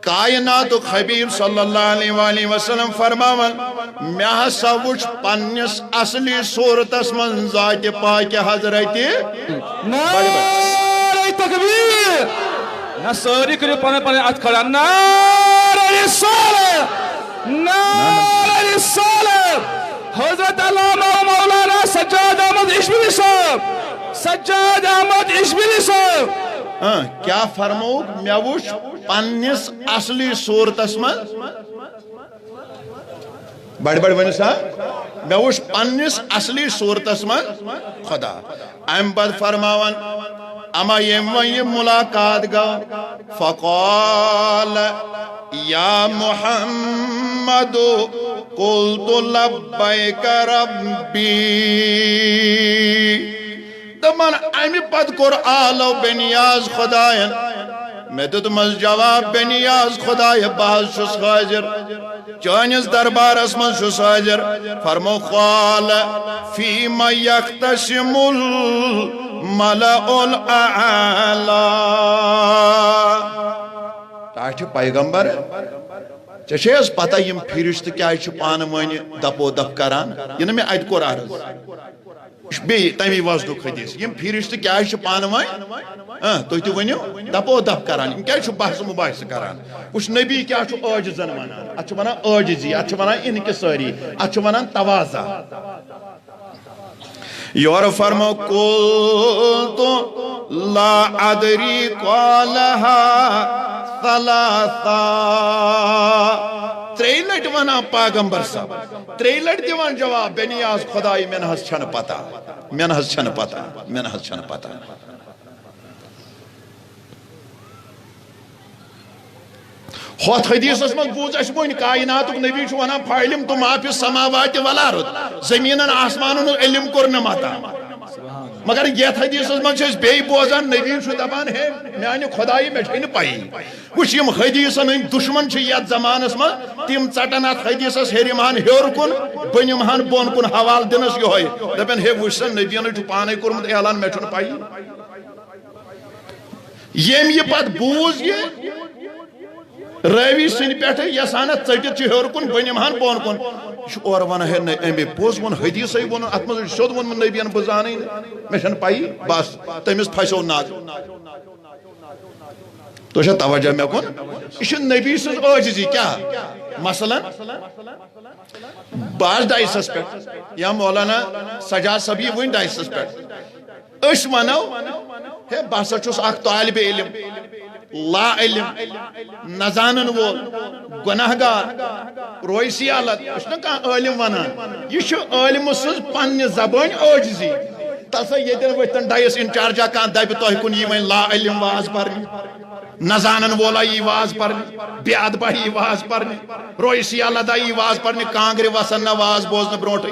کائنات حبیب صلی اللہ علیہ وآلہ وسلم فرماون میں ہسا وچ پنس اصلی صورتس من ذات پاک حضرت نعرہ تکبیر نہ ساری کرو پانے پانے ات کھڑا نعرہ رسالہ نعرہ رسالہ حضرت علامہ مولانا سجاد احمد اشبیلی صاحب سجاد احمد اشبیلی صاحب کیا فرموک مے وچھ پننس اصلی صورتس من بڑ ونو سا مے وچھ پننس اصلی صورتس من خدا ام پت فرماون اما یم یہ ملاقات گو فقال یا محمد قلت لبیک ربی دمان امی پت کور آلو بنیاز خدایان میں دتمس جواب بنیاز خدای بحث شس حاضر چانس دربار اسمن شس حاضر فرمو قال فیما یختصم الملأ الاعلی تاچ پیغمبر چیز پتہ یم فرشت کیا پان ون دپو دپ کران یہ میں ات کور عرض بی تمی وزنک حدیث یم فرشت کیا پان ون تھی تہ ونو دپو دپ کران یم کیا بحث مباحث کران وچ نبی کیا عاجزن ونان ات ونان عاجزی ات ونان انکساری ات ونان تواضع یور فرمو قلت لا ادری قالها ثلاثا تری لٹ ونا پیغمبر صاحب تری لٹ دیوان جواب بنیاز خدای من حس چھن پتہ من حس چھن پتہ من حس چھن پتہ ہوت حدیث اس من بوز اس من کائنات نبی چھ ونا فعلم تو ما فی السماوات والارض زمینن آسمانن علم کور نہ متا مگر یہ حدیث اس من چھ بے بوزان نبی چھ دبان ہے میانہ خدائی میں چھن پائی وچ یم حدیثن دشمن چھ یت زمانس من تم ژٹن ات حدیثس ہیرمان ہیور کن بنمہان بون کن حوال دنس یہوے دپن ہے وچھن نبیان چھ پانے کورمت اعلان میں چھن پائی یم یہ پت بوز یہ روی سن پہ یسانت ٹھٹ ہور کن بنمہان بون کن اور ون ہے امی پوز ون حدیث ون ات مز سیود ون نبیان بہ زانے مے چھن پائی بس تمس پھسو ناگ تو چھ توجہ مے کن یہ نبی سن عاجزی کیا مثلا باز ڈائسس پہ یا مولانا سجاد صبی ون ڈائسس پہ اس ونو ہے بس چھس اخ طالب علم لا علم نزانن وول گناہگار رویسی حالت اس نے کہا علم ونان یہ علم سز پنہ زبان عاجزی تلسا یتن وتن ڈائس انچارجا کان دب تہ کن یہ ون لا علم واز پرنی نزانن وولا یہ واز پرنی بے ادبا یہ واز پرنی رویسی حالت یہ واز پرنی کانگری وسن نہ واز بوزن برونٹے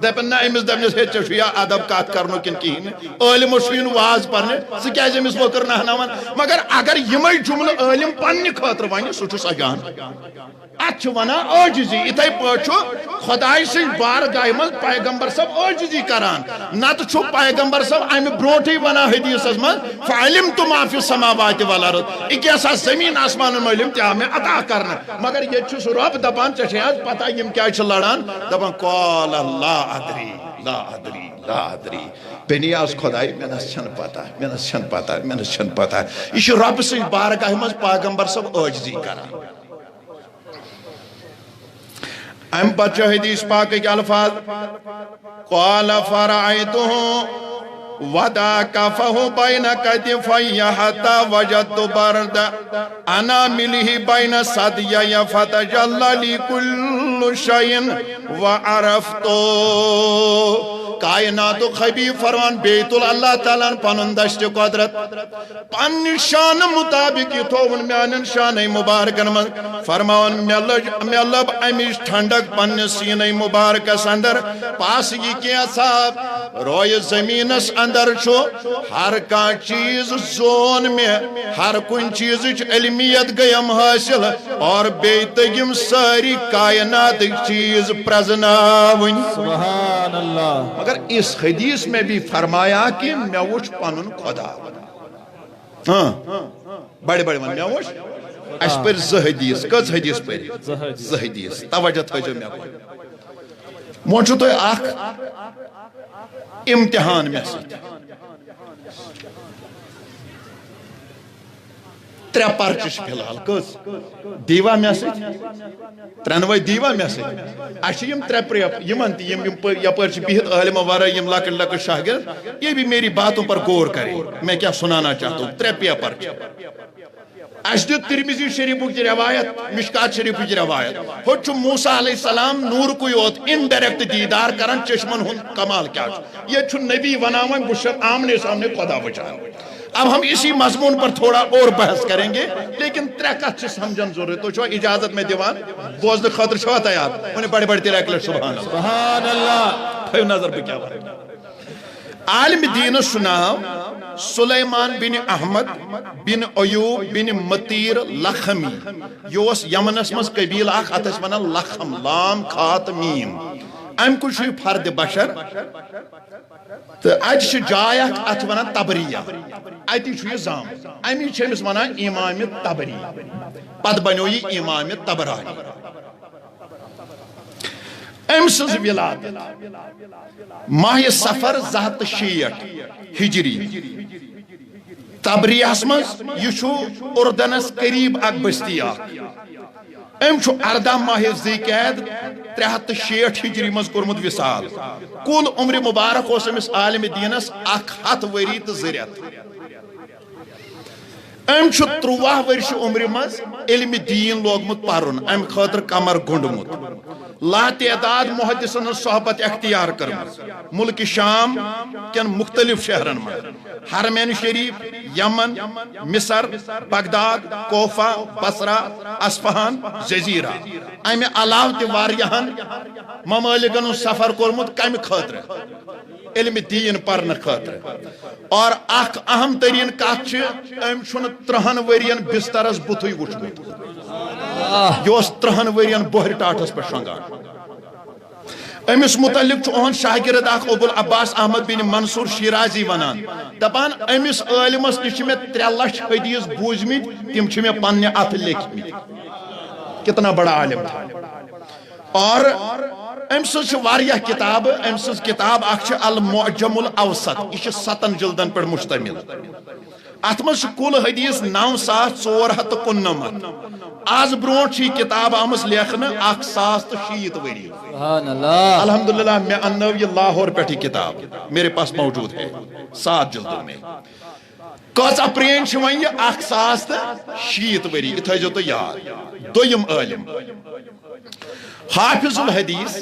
دپن نہ امس دپنس ہے چھ یا ادب کات کرنو کن کہین علم چھین واز پرنے س کیاز امس وکر نہ ہناون مگر اگر یمے جمل علم پنہ خاطر ونہ سہ چھ سجان ات ونا عاجزی اتھے پٲٹھۍ چھُ خداے سٕنٛدِ بارگاہہِ منٛز پیغمبر صاحب عاجزی کران نتہٕ چھُ پیغمبر صاحب امہِ برونٛٹھٕے ونان حدیثس منٛز فعلمت ما فی السماوات والارض یہِ سا زمین آسمانن علم تہِ آو مےٚ عطا کرنہٕ مگر ییٚتہِ چھُ سُہ رۄب دپان ژےٚ چھے حظ پتہ یِم کیٛازِ چھِ لڑان دپان قال لا ادری لا ادری لا ادری بنیاز خدائی میں نس چھن پتہ میں نس چھن پتہ میں نس چھن پتہ یہ چھُ رب سٕنٛدِ بارگاہہِ منٛز پیغمبر صاحب عاجزی کران ام پتہ حدیث پاک کے الفاظ قال فرعیتہ ودا کفہ بین کتفی حتی وجدت برد انا ملہ بین صدیی فتجلی لی کل شیء وعرفتو کائنات خبیب فرمان بیت اللہ تعالیٰ پنن دشت قدرت پن شان مطابق یہ تھوون میانن شان مبارکن من فرمان میں لب امیش ٹھنڈک پن سین مبارکس اندر پاس یہ کیا صاحب روی زمینس اندر چھو ہر کان چیز زون میں ہر کن چیز علمیت گیم حاصل اور بیتگیم ساری کائنات چیز پرزناون سبحان اللہ مگر اس حدیث میں بھی فرمایا کہ میں وچ پنن خدا بڑے بڑے من میں وچ اس پر حدیث کس حدیث پر حدیث توجہ تھجو میں کو مون چھو تو اخ امتحان میں 3 پرچہ فی الحال کس دیوا مے سی 3 دیوا مے سی اچھے یم 3 پریپ یمن تی یم یپر چھ بہت عالم ورا یم لکٹ لکٹ شاگرد یہ بھی میری باتوں پر غور کریں میں کیا سنانا چاہتا ہوں 3 پیپر اس دیت ترمذی شریف کی روایت مشکات شریف کی روایت ہو چھ موسیٰ علیہ السلام نور کو یوت انڈائریکٹ دیدار کرن چشمن ہن کمال کیا یہ چھ نبی وناون بشر آمنے سامنے خدا بچان اب ہم اسی مضمون پر تھوڑا اور بحث کریں گے لیکن 3 کتھ چھ سمجھن ضرورت تو چھو اجازت میں دیوان بوزن خاطر چھو تیار انہیں بڑے بڑے 3 کلٹ سبحان اللہ سبحان اللہ پھر نظر بکیا عالم دین سناو سلیمان بن احمد بن ایوب بن مطیر لخمی یوس یمنس مز قبیل اخ اتس ونان لخم لام خات میم ام کو چھ فرد بشر تو اج چھ جائے ات ونان تبریہ اتی چھ یہ زام امی چھ امس ونان امام تبری پت بنو یہ امام تبرانی امسز ولادت ماہ سفر 260 ہجری تبریہس مز یہ اردنس قریب اک بستی ام 14 ماہ ذیقعد 360 ہجری مز کورمت وصال کل عمر مبارک اس امس عالم دینس 100 وری تو زریت ام 13 ورش عمر مز علم دین لوگمت پرن ام خاطر کمر گنڈمت لا تعداد محدثن صحبت اختیار کرم ملک شام کن مختلف شہرن میں حرمین شریف یمن مصر بغداد کوفہ بصرہ اصفہان جزیرہ امی علاوہ تواریہن ممالکن سفر کرمت کم خاطر علم دین پرن خاطر اور اخ اہم ترین کت ام 30 ورین بسترس بتھوئی وچھمت یہ 30 ورین بہر ٹاٹس پہ شنگان امس متعلق اہن شاگرد اخ ابو العباس احمد بن منصور شیرازی ونان دپان امس عالمس نش میں 3 لچھ حدیث بوزمت تم میں پنہ ات لکھمت کتنا بڑا عالم تھا اور امسز کتاب امسز کتاب اخ المعجم الاوسط یہ 7 جلدن پر مشتمل ات مز کل حدیث 9499 آز برونٹ چھ کتاب آمس لیکھن 1060 وری سبحان اللہ الحمدللہ میں انو یہ لاہور پیٹھی کتاب میرے پاس موجود ہے 7 جلدوں میں کچھ اپرین چھوائیں یہ 1060 وری اتھائی جو تو یاد دویم عالم حافظ الحدیث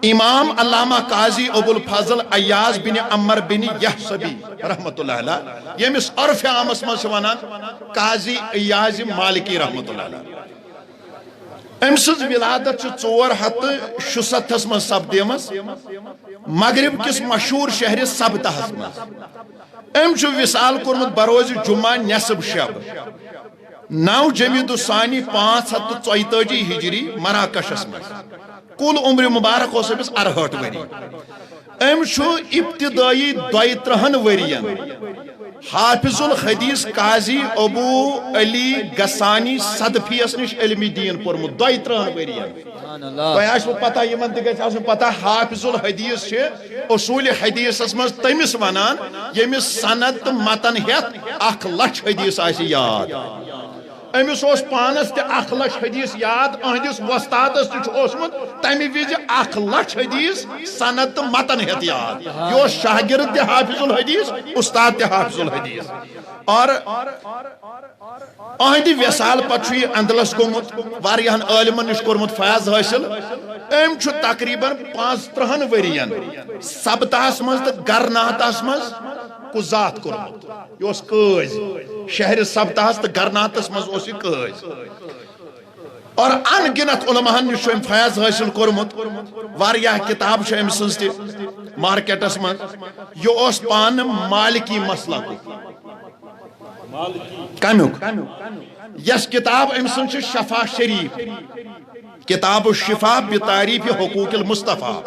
امام علامہ قاضی ابو الفضل ایاز بن عمر بن یحسبی رحمت اللہ علیہ یمس عرف عامس مز ونان قاضی ایاز مالکی رحمت اللہ علیہ امسز ولادت 467 مز سپدیمس مغرب کس مشہور شہر سبتہس مز ام وصال کورمت بروز جمعہ نصب شب 9 جمیدہ الثانی 542 ہجری مراکشس مز کل عمر مبارک اس امس 68 وری ام ابتدائی 32 ورین حافظ الحدیث قاضی ابو علی غسانی صدفی اس نش علم دین پورمت 32 ورین تو پتہ یمن تہ پتہ حافظ الحدیث اصول حدیث مز تمس ونان یمس سند تو متن ہتھ 1 لچھ حدیث آسی یاد امس پانس تہ 1 لچھ حدیث یاد اہندس وستادس تمہ وز 1 لچھ حدیث سند تو متن ہتھ یاد یہ شاگرد تہ حافظ الحدیث استاد تہ حافظ الحدیث اور اہند وصال پتہ اندلس گومت واریاہن عالمن نش کورمت فیض حاصل ام تقریباً 35 ورین سبتہس مز تو گرناہتس مز قضات کورمت یہ قاض شہر سبتہس تو گرناہتس مز یہ قاض اور ان گنت علماء نش فیض حاصل کورمت واریاہ کتاب ام سز تہ مارکیٹس مز یہ پان مالکی مسلک کمیک یس کتاب ام سن شفا شریف کتاب الشفا بتعریف حقوق المصطفیٰ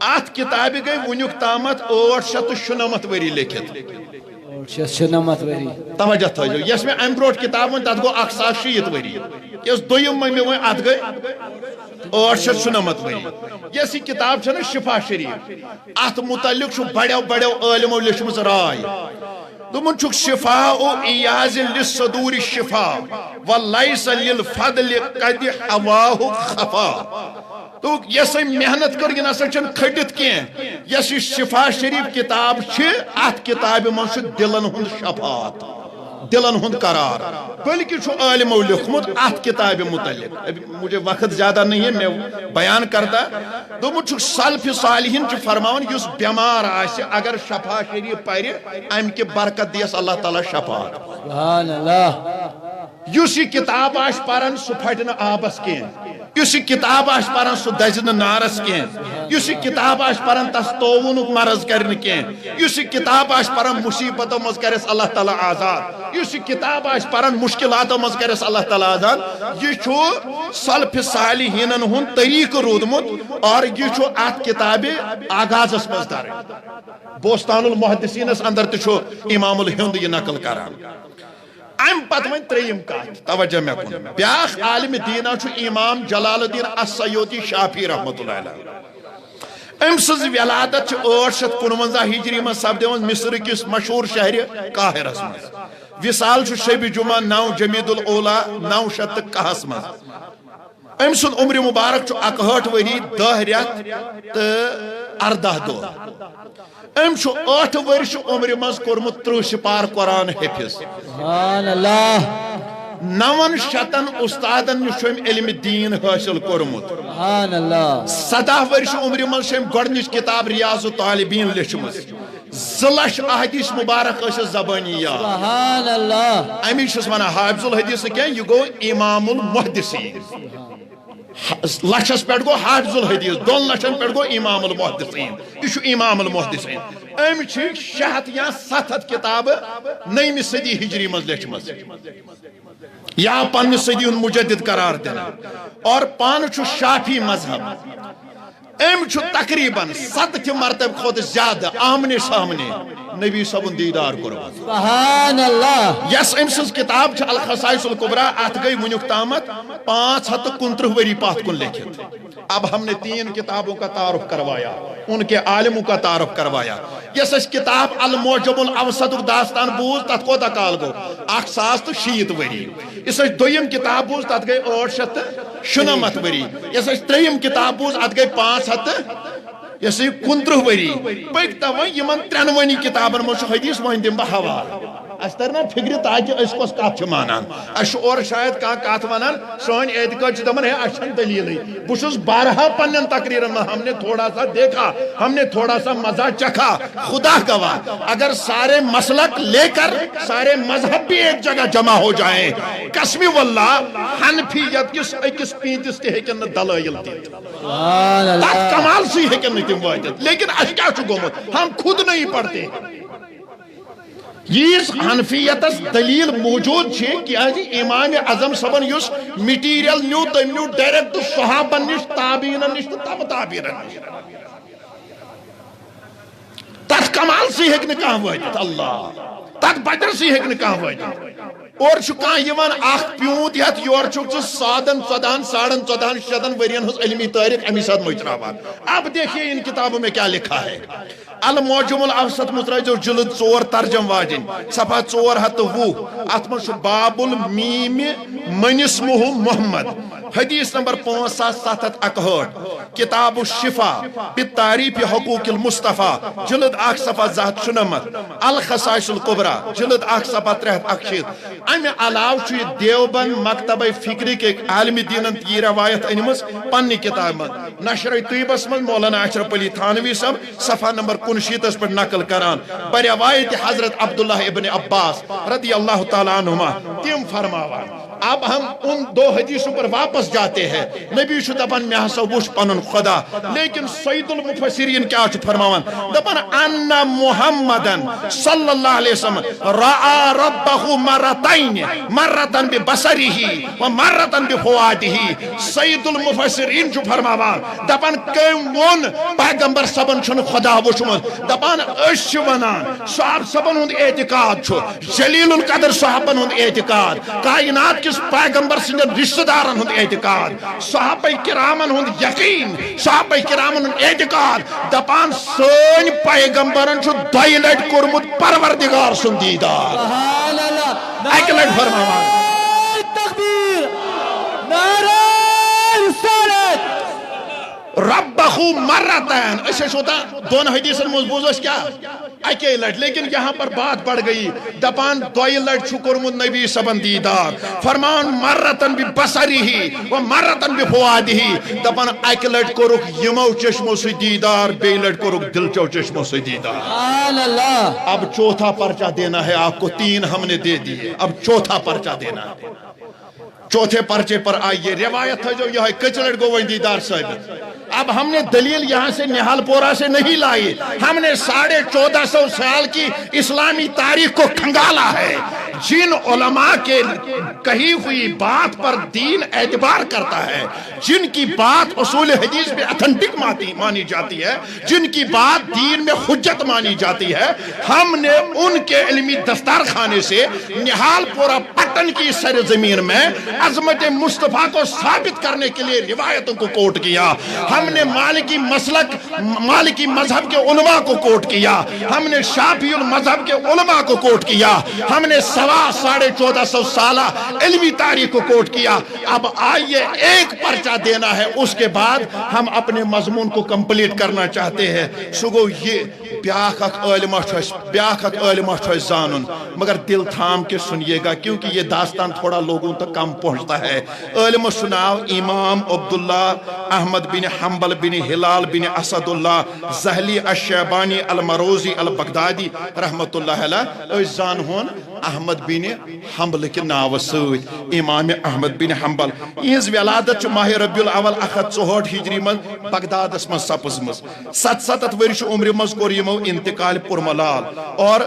ات کتاب گئی ونیک تامت 896 وری لکھت 896 وری توجہ تھو یس میں ام بروٹ کتاب ون تت گو 160 وری یس دویم میں ون ات گئی 896 وری یس یہ کتاب شفا شریف ات متعلق بڑو عالمو لیچمز رائے دمن چھک شفاء ایاز للصدور شفاء ولیس للفضل قد حواہ خفا تو یس محنت کر یہ نسا چھن کھٹت کی یس شفا شریف کتاب چھ ات کتاب من دلن ہند شفاعت دلن ہند قرار بلکہ چھو عالمو لکھمت ات کتاب متعلق مجھے وقت زیادہ نہیں ہے میں بیان کرتا دوپن چھو سلف صالحین چھ فرماون یس بیمار آس اگر شفا شریف پڑھ ام کی برکت دیس اللہ تعالی شفاعت سبحان اللہ یس یہ کتاب آس پران سہ پھٹ آبس کی اس کتاب آس پران سہ دز نارس کی اس کتاب آس پران تس توون مرض کرن کی اس کتاب آس پران مصیبتوں مز کرس اللہ تعالی آزاد اس کتاب آس پران مشکلاتوں مز کرس اللہ تعالی آزاد یہ چھو سلف صالحینن ہن طریق رودمت اور یہ چھو ات کتاب آغاز اس مز در بوستان المحدثین اس اندر تچھو امام الہند یہ نقل کران ام پت ون تریم کت توجہ میں کن بیاخ عالم دینا چھو امام جلال الدین السیوطی شافعی رحمت اللہ علیہ ام سز ولادت چھ 859 ہجری میں سپدیمژ مصر کس مشہور شہر قاہرس مز وصال چھ شب جمعہ 9 جمید الاولا 901 مز ام سن عمر مبارک چھ 61 وری 10 ریت تو 14 دہ ام چھ 8 ورش عمر مز کورمت 30 سپار قرآن حفظ سبحان اللہ 900 استادن نش علم دین حاصل کورمت سبحان اللہ 17 ورش عمر مز گۄڈنِچ کتاب ریاض الطالبین لیچمژ 2 لچھ احادیث مبارک اس زبانی یاد سبحان اللہ امی چھس ونان حافظ الحدیث کیا یہ گو امام المحدثین لچھس پہ گو حافظ الحدیث 2 لچھن پہ گو امام المحدثین یہ امام المحدثین ام 600 یا 700 کتاب 9 صدی ہجری مز لیچمژ یا پنہ صدی ہند مجدد قرار دینا اور پان شافی مذہب ام تقریباً 7 مرتبہ کھت زیادہ آمنے سامنے نبی صبن دیدار کورمت سبحان اللہ یس ام سز کتاب الخصائص الکبریٰ ات گئی ونیک تامت 529 وری پات کن لکھت اب ہم نے 3 کتابوں کا تعارف کروایا ان کے عالموں کا تعارف کروایا یس اس کتاب المعجم الاوسط داستان بوز تت کوتا کال گو 1060 وری اس دویم کتاب بوز تت گئی 896 وری یس تریم کتاب بوز ات گئی 500 یس 29 وری پکتا وی یمن 93 کتابن من حدیث وہن دم بہ حوالہ اس ترنا فکر تاکہ اس کس کت مانان اس اور شاید کت ونان سون اعتقاد دپان ہے اچھن دلیل بس بارہا پنن تقریرن میں ہم نے تھوڑا سا دیکھا ہم نے تھوڑا سا مزہ چکھا خدا گواہ اگر سارے مسلک لے کر سارے مذہب بھی ایک جگہ جمع ہو جائیں قسم واللہ حنفیت کس اکس پینتس تہ ہیکن دلائل دت تک کمال سی ہیکن تم واتت لیکن اس کیا چھ گومت ہم خود نہیں پڑھتے یہ حنفیت دلیل موجود ہے کہ امام اعظم صبن یس مٹیریل نیو تم نیو ڈائریکٹ صحابن نش تابعین نش تب تابعین نش تت کمال سی ہیک نہ کانٛہہ وٲتِتھ اللہ تت بدر سی ہیک نہ کانٛہہ وٲتِتھ اور چھ کانٛہہ یوان اخ پیوٗنت ہیتھ یور چھُکھ ژٕ 14 14 شتن ورین ہٕنٛز علمی تاریخ امی ساتھ مچراوان اب دیکھیے ان کتابوں میں کیا لکھا ہے المعجم الاوسط مترجم جلد 4 ترجم واجن صفحہ 420 ات من باب المیم من اسمہ محمد حدیث نمبر 5761 کتاب الشفا بالتعریف حقوق المصطفیٰ جلد 1 صفحہ 296 الخصائص الکبریٰ جلد 1 صفحہ 361 ام علاوہ چھ دیوبند مکتبہ فکری کے عالم دینن یہ روایت انمس پنہ کتاب من نشر طیبس من مولانا اشرف علی تھانوی صاحب صفحہ نمبر 59 پر نقل کران بروایت حضرت عبداللہ ابن عباس رضی اللہ تعالیٰ عنہما تم فرماوان اب ہم ان 2 حدیثوں پر واپس جاتے ہیں نبی شو دپان میں ہسا وش پنن خدا لیکن سید المفسرین کیا چھ فرماوان دپان ان محمدن صلی اللہ علیہ وسلم رعا ربہ مرتین مرتن ببصرہ و مرتن بفؤادہ سید المفسرین چھ فرماوان دپان کم ون پیغمبر صبن چھن خدا وشمت دپان اس چھ ونان صحاب صبن ہند اعتقاد چھ جلیل القدر صحابن ہند اعتقاد کائنات کے أكس پیغمبر سندن رشتہ دارن ہند اعتقاد صحابہ کرامن ہند یقین صحابہ کرامن ہند اعتقاد دپان سن پیغمبرن چھ دوی لٹ کورمت پروردگار سن دیدار سبحان اللہ اکہ لٹ فرماوان تکبیر نعرہ رسالت ربخو مرتین اسے ہوتا دون حدیثن مضبوط اس کیا اکی لٹ لیکن یہاں پر بات بڑھ گئی دپان دوئی لٹ چھکرمت نبی صبن دیدار فرمان مرتن بھی بصری ہی و مرتن بھی فوادی ہی دپان اکی لٹ کرک یمو چشمو سے دیدار بے لٹ کرک دل چو چشمو سے دیدار سبحان اللہ اب چوتھا پرچہ دینا ہے آپ کو 3 ہم نے دے دیئے اب چوتھا پرچہ دینا ہے چوتھے پرچے پر آئیے روایت ہے جو یہ کچلٹ گو دیدار ثابت اب ہم نے دلیل یہاں سے نہال پورا سے نہیں لائی ہم نے 1450 سال کی اسلامی تاریخ کو کھنگالا ہے جن علماء کے کہی ہوئی بات پر دین اعتبار کرتا ہے جن کی بات اصول حدیث میں اتھنٹک مانی جاتی ہے جن کی بات دین میں حجت مانی جاتی ہے ہم نے ان کے علمی دستارخانے سے نہال پورا پٹن کی سرزمین میں عظمت مصطفیٰ کو ثابت کرنے کے لیے روایتوں کو کوٹ کیا ہم نے مالکی مسلک مالکی مذہب کے علماء کو کوٹ کیا ہم نے شافعی المذہب کے علماء کو کوٹ کیا ہم نے 1450 سالہ علمی تاریخ کو کوٹ کیا اب آئیے ایک پرچہ دینا ہے اس کے بعد ہم اپنے مضمون کو کمپلیٹ کرنا چاہتے ہیں سگو یہ بیاکھ علمہ چھوش زانن مگر دل تھام کے سنیے گا کیونکہ یہ داستان تھوڑا لوگوں تک کم پہنچتا ہے علم سناو امام عبداللہ احمد بن حنبل بن ہلال بن اسد اللہ زہلی الشیبانی المروزی البغدادی رحمت اللہ علیہ اس زان ہون احمد بن حنبل کے ناو سید امام احمد بن حنبل اس ولادت ماہ ربیع الاول 164 ہجری من بغداد اس من سپزمز 77 ورش عمر مز کور یمو انتقال پرملال اور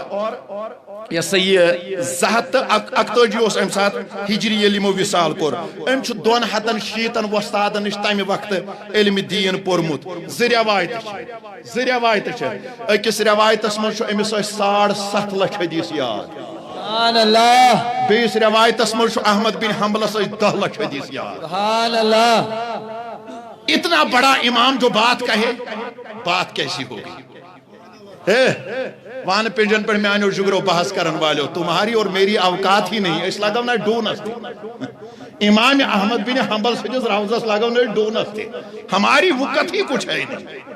یا سید زہت اکتوجی اس ام سات ہجری یلیمو وصال کور ام چھ 260 وستادن نش تمہ وقت علم دین پورمت زروایت چھ اکس روایتس من چھ امس 7.5 لچھ حدیث یاد سبحان اللہ بیس روایتس من چھ احمد بن حنبلس 10 لچھ حدیث یاد سبحان اللہ اتنا بڑا امام جو بات کہے بات کیسی ہوگی وہاں پنجن پر میں آنے جگرو بحث کرن والے تمہاری اور میری اوقات ہی نہیں اس لگا انہیں ڈونس تھے امام احمد بن حنبل سے جس روزس لگا انہیں ڈونس تھے ہماری وقت ہی کچھ ہے نہیں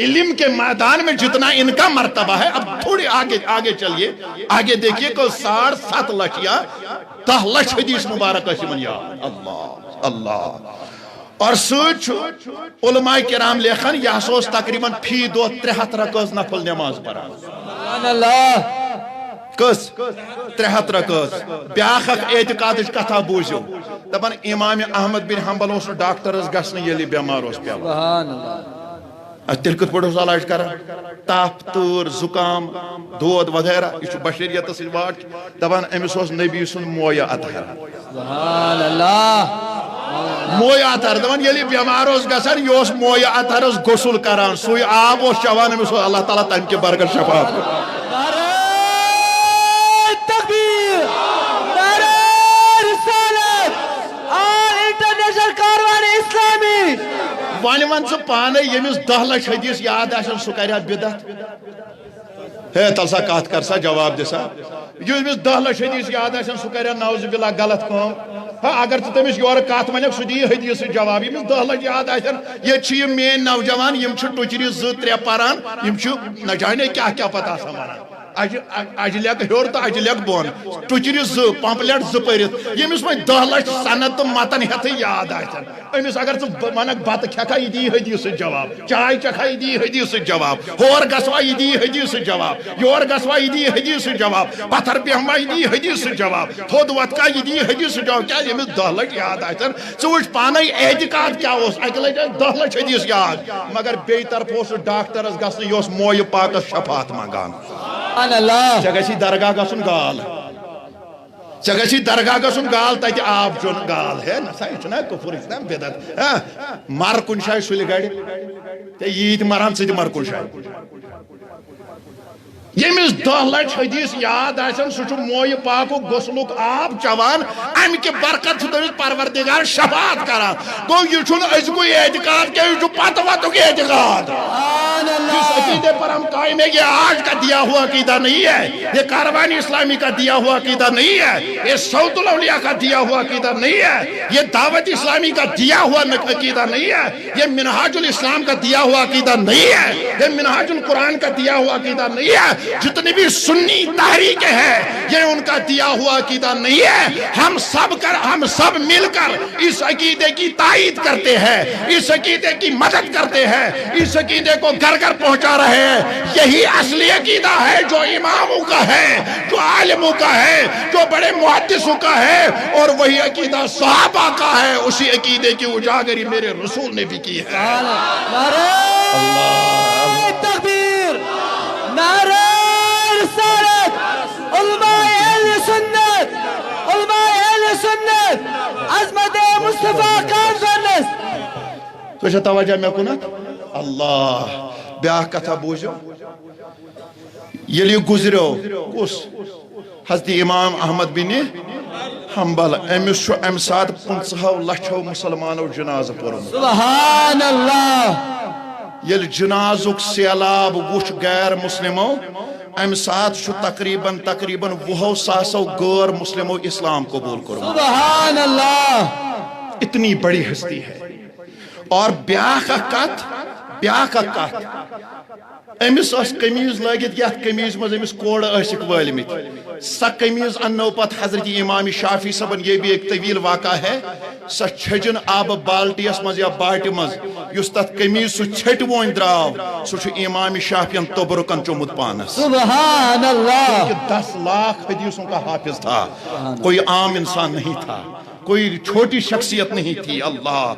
علم کے میدان میں جتنا ان کا مرتبہ ہے اب تھوڑی آگے چلیے آگے دیکھئے کہ 7.5 لچھ یا 10 لچھ حدیث مبارک اسمن یا اللہ اور سوچ علماء کرام لیکن یہ سوز تقریباً فی دو 3 رکعت نفل نماز پڑھان سبحان اللہ کس 3 رکعت بیاکھ اعتقاد کتھا بوزیو دپان امام احمد بن حنبل اس ڈاکٹرس گژھن ییٚلہِ بیمار اوس پیوان سبحان اللہ تیل کت پٲٹھۍ اوس علاج کران تاپ تۭر زُکام دود وغیرہ یہ بشریت سۭتۍ واٹ دپان أمِس اوس نبی سُنٛد مویہ اطہر سبحان اللہ مویہ اطہر دپان ییٚلہِ بیمار اوس گژھان یہِ اوس مویہ اطہرس غسل کران سُے آب اوس چٮ۪وان أمِس اوس اللہ تعالیٰ تمہِ کہِ برکت شفاعت نعرہ تکبیر نعرہ رسالت آل انٹرنیشنل کاروان اسلامی ون ژٕ پانے ییٚمِس 10 لچھ حدیث یاد آسن سُہ کرِ بدعت ہے تل سا کتھ کر سا جواب دِ سا ییٚمِس 10 لچھ حدیث یاد آسن سُہ کرِ نعوذ باللہ غلط کٲم ہاں اگر ژٕ تٔمِس یورٕ کتھ ونکھ سُہ دِیہِ حدیث جواب ییٚمِس 10 لچھ یاد آسن ییٚتہِ چھِ یِم میٲنۍ نوجوان یِم چھِ ٹُچرِ 2-3 پران یِم چھِ نہ جانے کیاہ پتہ آسان ونان اجہِ لیکھ ہیوٚر تہٕ اجہِ لیکھ بۄن ٹُچرِ 2 پمپلیٹ 2 پٔرِتھ ییٚمِس وۄنۍ 10 لچھ سند تہٕ متن ہیٚتھٕے یاد آسن أمِس اگر ژٕ ونکھ بتہٕ کھٮ۪کھا یہِ دِیہِ حدیث سۭتۍ جواب چاے چکھا یہِ دِیہِ حدیث سۭتۍ جواب ہور گژھوا یہِ دِیہِ حدیث سۭتۍ جواب یور گژھوا یہِ دِیہِ حدیث سۭتۍ جواب پتھر بیہما یہِ دِیہِ حدیث سۭتۍ جواب تھوٚد وتھکا یہِ دِیہِ حدیث سۭتۍ جواب کیازِ ییٚمِس 10 لچھ یاد آسن ژٕ وٕچھ پانے اعتقاد کیاہ اوس اکہِ لٹہِ ٲسۍ 10 لچھ حدیث یاد مگر بیٚیہِ طرفہٕ اوس ڈاکٹرس گژھنہٕ یہِ اوس مویہِ پاکس شفاعت منگان سبحان اللہ ژےٚ گژھی درگاہ گژھُن گال ژےٚ گژھی درگاہ گژھُن گال تتہِ آب چیوٚن گال ہے نسا یہِ چھُنا کفر یہِ چھُنا بدعت مر کُنہِ جایہِ سُلہِ گرِ ژےٚ ییٖتۍ مران ژٕ تہِ مر کُنہِ جایہِ یمس 10 لچھ حدیث یاد آسن سہ موئے پاک غسلک آب چوان ام کہ برکت تمس پروردگار شفاعت کران گو یہ ازکو اعتقاد کہ یہ پتہ وتک اعتقاد جس عقیدے پر ہم قائم ہے یہ آج کا دیا ہوا عقیدہ نہیں ہے، یہ کاروان اسلامی کا دیا ہوا عقیدہ نہیں ہے، یہ صوت الاولیاء کا دیا ہوا عقیدہ نہیں ہے، یہ دعوت اسلامی کا دیا ہوا عقیدہ نہیں ہے، یہ منہاج الاسلام کا دیا ہوا عقیدہ نہیں ہے، یہ منہاج القرآن کا دیا ہوا عقیدہ نہیں ہے، جتنی بھی سنی تحریک ہے یہ ان کا دیا ہوا عقیدہ نہیں ہے۔ ہم سب مل کر اس عقیدے کی تائید کرتے ہیں، اس عقیدے کی مدد کرتے ہیں، اس عقیدے کو گھر گھر پہنچا رہے ہیں۔ یہی اصلی عقیدہ ہے جو اماموں کا ہے، جو عالموں کا ہے، جو بڑے محدثوں کا ہے، اور وہی عقیدہ صحابہ کا ہے۔ اسی عقیدے کی اجاگری میرے رسول نے بھی کی ہے۔ نعرہ تکبیر، نعرہ رسالت، علماء اہل سنت، علماء اہل سنت، عظمت مصطفیٰ کانفرنس۔ تو توجہ میں کنت اللہ بیاہ کتھا بوجھو یلی گزریو کس حضرت امام احمد بن حنبل امس چھو ام سات 50 لچھو مسلمانو جنازہ پورن سبحان اللہ۔ یل جنازک سیلاب وچھ غیر مسلمو ام سات چھو تقریباً 20 غیر مسلمو اسلام قبول کرو۔ سبحان اللہ۔ اتنی بڑی ہستی ہے۔ اور بیاہ کا کت امس قمیض لگت یت قمیض مز امس کوڑ ٲسِکھ وٲلمٕتۍ سا قمیض انو پت حضرت امام شافی صاحبن یہ بھی ایک طویل واقعہ ہے سا چھجن آب بالٹیس مز یا باٹی مز یس تت قمیض سہ چھٹ وون دراو سہ امام شافین تبرکن چومت پانس۔ سبحان اللہ۔ 10 لاکھ حدیثوں کا حافظ تھا، کوئی عام انسان نہیں تھا، کوئی چھوٹی شخصیت نہیں تھی۔ اللہ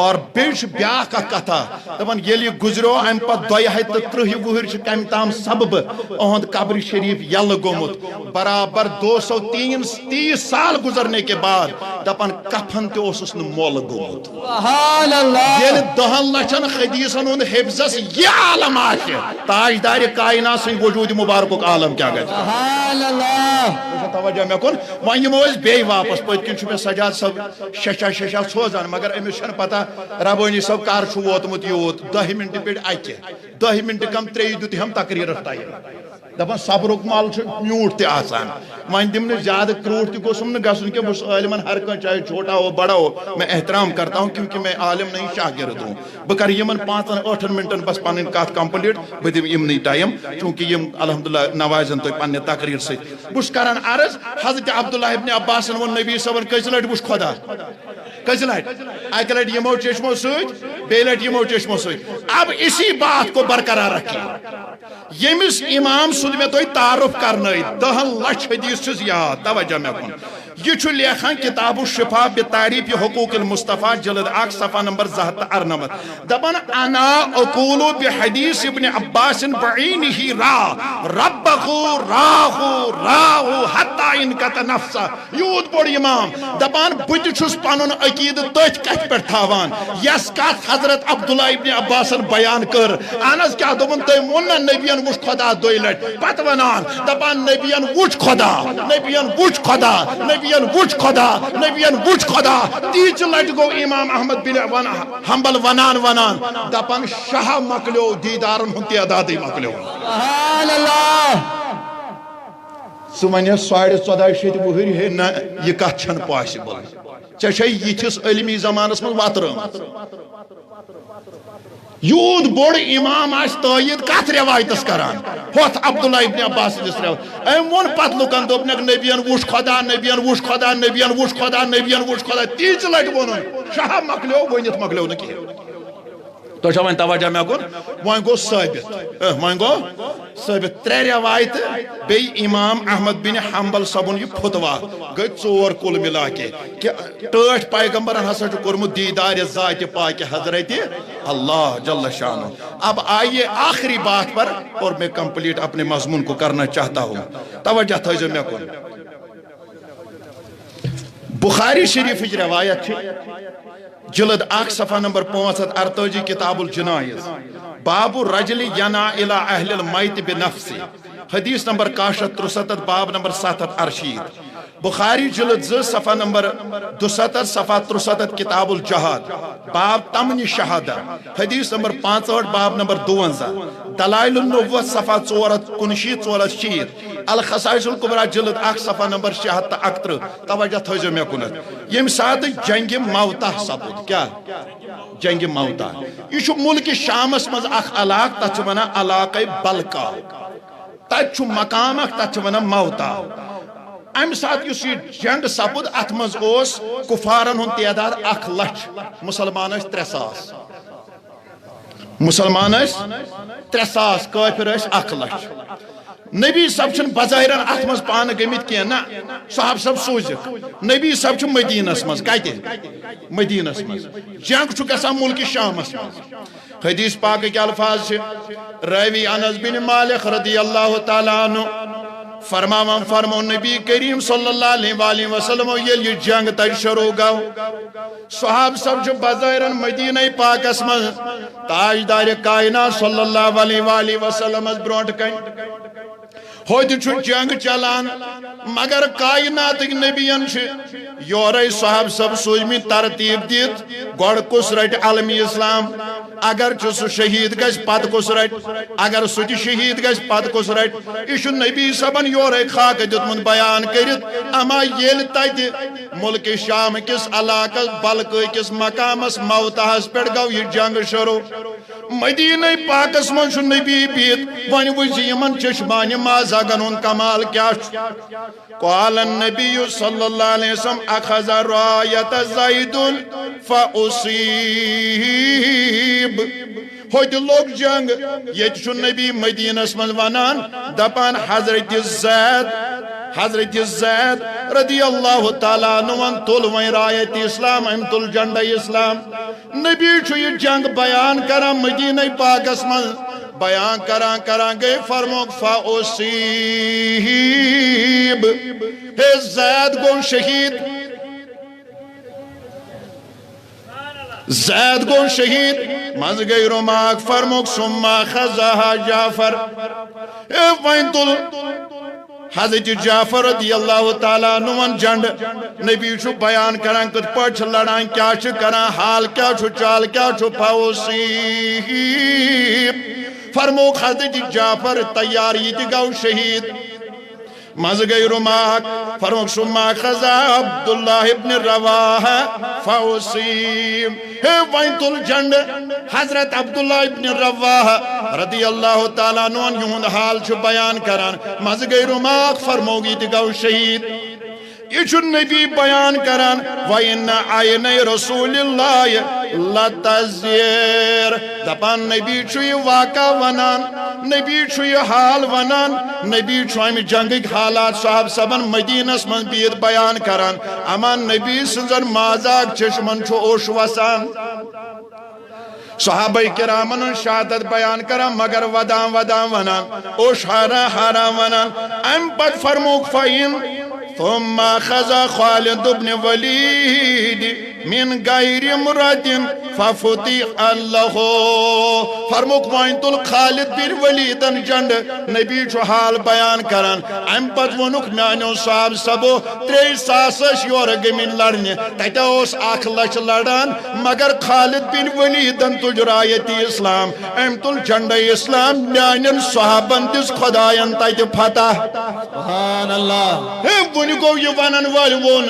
اور بیش بیاہ کا کتھا دپن یلی گزرو ام پت 230 وہر کم تام سبب اہند قبر شریف یل گومت برابر 230 سال گزرنے کے بعد دپن کفن تہ اوسس نہ مول گومت۔ سبحان اللہ۔ یل 10 لچھن حدیثن ہند حفظس یہ عالم آشے تاجدار کائنات سن وجود مبارک عالم کیا گئے۔ سبحان اللہ۔ توجہ میں کن وہاں یہ موز بے واپس پت کن میں سجاد صاحب ششا سوزان مگر امس چھن پتہ ربانی صاحب کر ووتمت یوت 10 منٹ پہ اکہ 10 منٹ کم 3 دیت ہم تقریر ٹائم دپان صبرک مال میوٹ تہ آسان وہاں دم زیادہ کروٹ تہ گوسم نہ گھن کہ بس عالمن ہر کھانا چاہے چھوٹا ہو بڑا ہو میں احترام کرتا ہوں کیونکہ میں عالم نہیں شاگرد ہوں۔ بہ کر یمن 5-8 منٹن بس پن کت کمپلیٹ بہ دم یمنی ٹائم چونکہ یم الحمدللہ نوازن تہ پنہ تقریر ست بس کران عرض حضرت عبداللہ ابن عباس ون نبی صاحب کز لٹ وچ خدا کز لٹ اکہ لٹ یمو چشمو ست بی لٹ یمو چشمو ست۔ اب اسی بات کو برقرار رکھیں یمس امام سند میں تو تعارف کرنے 10 لچھ حدیث چھس یاد توجہ میں کن یہ لیکھان کتاب الشفا بتعریف حقوق المصطفیٰ جلد 1 صفحہ نمبر 294 دپان انا اقول بحدیث ابن عباس بعینہ ربہ راہ حتی انقطع نفسہ یوت بوڑ امام دپان بت چھس پنن عقید تتھ کتھ پہ تھاوان یس کت حضرت عبداللہ ابن عباس بیان کر اہن کیا دپن تم ون نبین وچ خدا 2 لٹ پتہ ونان دپان نبین وچ خدا نبین وچ خدا نبین وچ خدا نبین وچ خدا 30 لٹ گو امام احمد بن حنبل ونان دپان شاہ مکلیو دیدارن ہن تعداد مکلیو۔ سبحان اللہ۔ سہ ون 1450 وہر ہے نا یہ کت چھن پاسبل ٹھیک یتھس علمی زمانس من وترم یوت بوڑ امام آس تائید کت روایتس کران ہوت عبداللہ ابن عباس روایت ام ون پت لکن دوپنک نبین وچ خدا نبین وچ خدا نبین وچ خدا نبین وچ خدا 30 لٹ ون شاہ مکلیو ونت مکلیو نہ کہین۔ تو ون توجہ میں کن ون گو ثابت 3 روایت بی امام احمد بن حنبل صبن یہ فتوا گئی 4 کل ملا کے کہ ٹھٹ پیغمبرن ہسا کورمت دیدار ذات پاک حضرت اللہ جل شانہ۔ اب آئیے آخری بات پر اور میں کمپلیٹ اپنے مضمون کو کرنا چاہتا ہوں توجہ تھیزو میں کن بخاری شریف روایت جلد 1 صفحہ نمبر 538 کتاب الجنائز باب الرجل ینا الى اہل المیت بنفسی حدیث نمبر 63 باب نمبر 768 بخاری جلد 2 صفحہ نمبر 72 صفحہ 63 کتاب الجہاد باب تمن شہادہ حدیث نمبر 65 باب نمبر 52 دلائل النبوت صفحہ 459 الخصائص الکبریٰ جلد 1 صفحہ نمبر 76 توجہ تھوزو میں کنت یم ساتھ جنگ موتا سپود کیا جنگ موتا یہ ملک شامس مز اخ علاق تت ونان علاقہ بلکا تت مقام اخ تت ونان موتا ام سات اس یہ جنگ سپود ات مز کفارن ہن تعداد 1 لچھ مسلمان 300 مسلمان 300 کافر 1 لچھ نبی صاحب چھن بظاہرن ات مز پان گمت کی نا صاحب صاحب سوزک نبی صاحب چھ مدینس مز کتہ مدینس مز جنگ چھ گژھان ملک شامس مز حدیث پاک کے الفاظ چھ راوی انس بن مالک رضی اللہ تعالی عنہ فرماون فرمو نبی کریم صلی اللہ علیہ وآلہ وسلم یہ جنگ تج شروع گو صحاب سب جو بظاہرن مدینہ پاکس من تاجدار کائنات صلی اللہ علیہ وآلہ وسلم برونٹ کن ہوتی چھو جنگ چلان مگر کائنات نبیان چھ یورائی صحاب سب سوزمی ترتیب دیت گوڑ کس رٹ علم اسلام اگر سو شہید گز پت کس رٹ اگر سو شہید گز پت کس رٹ یہ نبی صبن یورائی خاک دیتمن بیان کرت اما یل تت ملک شام کس علاقہ بلکہ کس مقامس موتاہس پیٹ گو یہ جنگ شروع مدینہ پاکس من چھ نبی بیت ون وزی من چشمان مازا گنون کمال کیا قال النبی صلی اللہ علیہ وسلم اخذ رایت زید فاصیب ہوت لوگ جنگ یہ چھ نبی مدینس من ونان دپان حضرت زید رضی اللہ تعالیٰ عنہ تل وین رایت اسلام ام تل جنڈ اسلام نبی چھ یہ جنگ بیان کران مدینہ پاکس من بیان کران گئے فرموک فاصیب ہے زید گون شہید زید گون شہید مز گئی رماک فرموک سما خزاہا جعفر اے وین تل حضرت جعفر رضی اللہ تعالیٰ عنہ جنڈ نبی چھو بیان کران کت پچھ لڑان کیا چھو کران حال کیا چھو چال کیا چھو فاصیب فرموک حضرت جعفر تیار یہ گو شہید مز گئی رماک فرموک سما خزا عبداللہ ابن رواحہ فاصیب ہے وین تل جنڈ حضرت عبداللہ ابن رواحہ رضی اللہ تعالیٰ عنہ یہند حال چھو بیان کران مز گئی رماک فرموگی تگو شہید یہ چھو نبی بیان کران وَإِنَّ عَيْنَيْ رَسُولِ اللَّهِ لَتَزِّير دپان نبی چھو یہ واقع ونان نبی چھو یہ حال ونان نبی چھو ہمیں جنگ حالات صاحب سبن مدینس من بیت بیان کران اما نبی سنزن مازاک چشمن چھو اوش وسان صحابہ کرامن شہادت بیان کران مگر ودان ونان اوش حارا ونان ام پت فرموک فائن ثم خزا خالد بن ولید من غیر مراد ففتح اللہ فرموک وائن تل خالد بن ولیدن جنڈ نبی چھو حال بیان کران ام پت ونک میانیو صاحب سبو 300 یور گمین لڑنے تیتا اس 1 لچھ لڑان مگر خالد بن ولیدن تل رایت اسلام ام تل جنڈ اسلام میانین صحابن دس خدایان تیتا فتح سبحان اللہ گو یہ ونن ول ون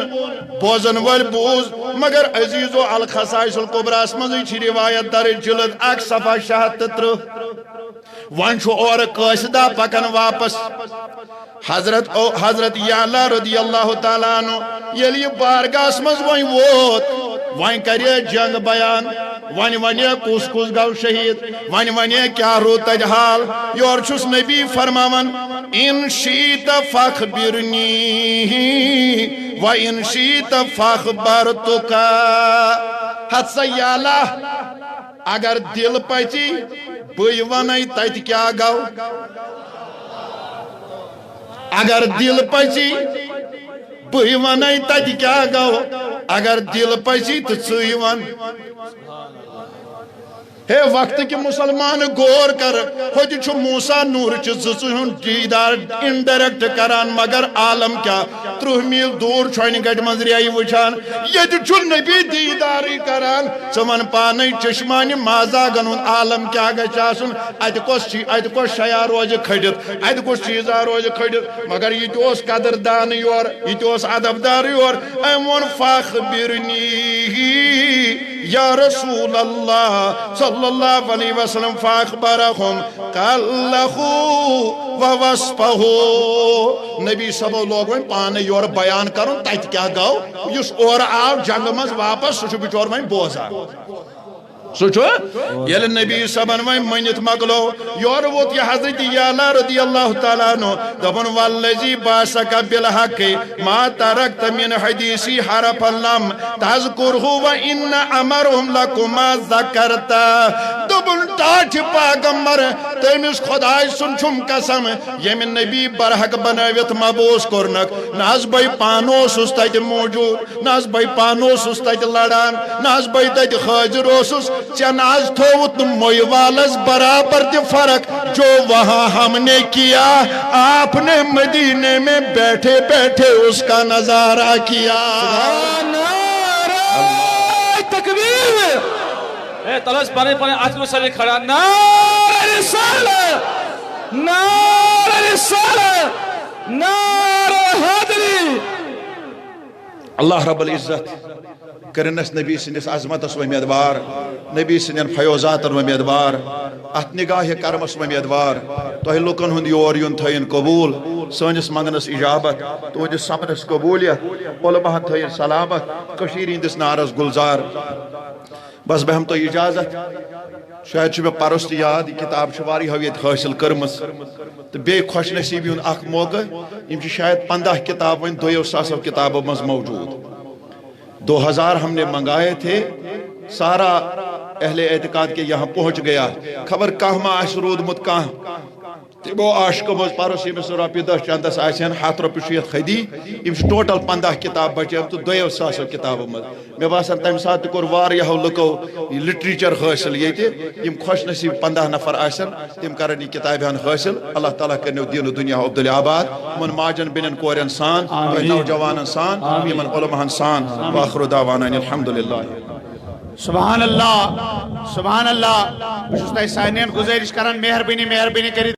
بوزن ول بوز مگر عزیزو الخصائص الکبریٰ مزی چھ روایت در جلد 1 صفحہ 76 ون چھو اور قاصدہ پکن واپس حضرت یعلا رضی اللہ تعالیٰ عنہ یلی بارگاہ مز ون ووت ون کریے جنگ بیان ونیے کس گو شہید ونیے کیا رو تج حال یور چھس نبی فرماون ان شیت فخبرنی و ان شیت فخبرتکا حد سیالہ اگر دل پچی بھئی ونائی تیت کیا گو اگر دل پچی بھئی ونائی تیت کیا گو اگر دل پچی تو ژٕے ون ہے وقت کی مسلمان غور کر ہوتی موسیٰ نور چون دیدار انڈائریکٹ کران مگر عالم کیا 30 میل دور چھوئنی گھٹ منظریائی وچھان یہ چون نبی دیداری کران سمن پانی چشمانی مازا گنون عالم کیا گچا سن اد کو شیا روز کھڑت اد کو چیزا روز کھڑت مگر یہ تو اس قدردان یور یہ تو اس ادبدار یور ایمون فاخبرنی یا رسول اللہ صلی اللہ علیہ وسلم فاخبرہم قلہو ووصفہو نبی صبح لوگ وین پانے یور بیان کرن تیت کیا گاو یس اور آو جنگ مز واپس سوچو بچور وین بوزا سوچو یل نبی صبح وین منت مگلو یور ووت یہ حضرت یعلا رضی اللہ تعالیٰ عنہ دبن والذی باسک بالحق ما ترکت من حدیثی حرف لم تذکرہو و ان امرہم لکما ذکرتا دبن تاچ پاگمبر تیمیس خدای سن چھم قسم یمن نبی برحق بناویت مبوس کرنک ناز بھائی پانوس اس تیت موجود ناز بھائی پانوس اس تیت لڑان ناز بھائی تیت خاجر اوسس چناز تھوت موئی والز برابر دی فرق جو وہاں ہم نے کیا آپ نے مدینے میں بیٹھے بیٹھے اس کا نظارہ کیا نعرہ تکبیر اے تلس پانے آج کو سلے کھڑا نعرہ رسالہ نعرہ رسالہ نعرہ حیدری اللہ رب العزت کرنس نبی سندس عظمتس ومیدوار نبی سندن فیوزات ومیدوار ات نگاہ کرمس ومیدوار تہ لکن ہند یور یون تھین قبول سنس منگنس اجابت تہندس سپنس قبولیت علماء تھین سلامت کشیر ہندس نارس گلزار بس بہم تو اجازت شاید میں پرست یاد کتاب واری حویت حاصل کرمس تو بے خوش نصیبی ہند اخ موقع یم شاید 15 کتاب ون 200 کتابوں مز موجود 2000 ہم نے منگائے تھے سارا اہل اعتقاد کے یہاں پہنچ گیا خبر کہاں آش رود مت کہاں تیبو عاشق مز پروسی میں سورا پی 10 چندس آسین 7 روپی شیت خیدی یم ٹوٹل 15 کتاب بچے تو 200 کتاب مز میں باسان تم سات کور واریاہو لکو لٹریچر حاصل یہ یم خوش نصیب 15 نفر آسن تم کرن یہ کتابان حاصل اللہ تعالیٰ کرنو دین و دنیا عبدال آباد من ماجن بنن کورن سان نوجوانن سان یمن علماء سان واخر دعوانا الحمدللہ سبحان اللہ سبحان اللہ بہت سانین گزارش کران مہربانی کری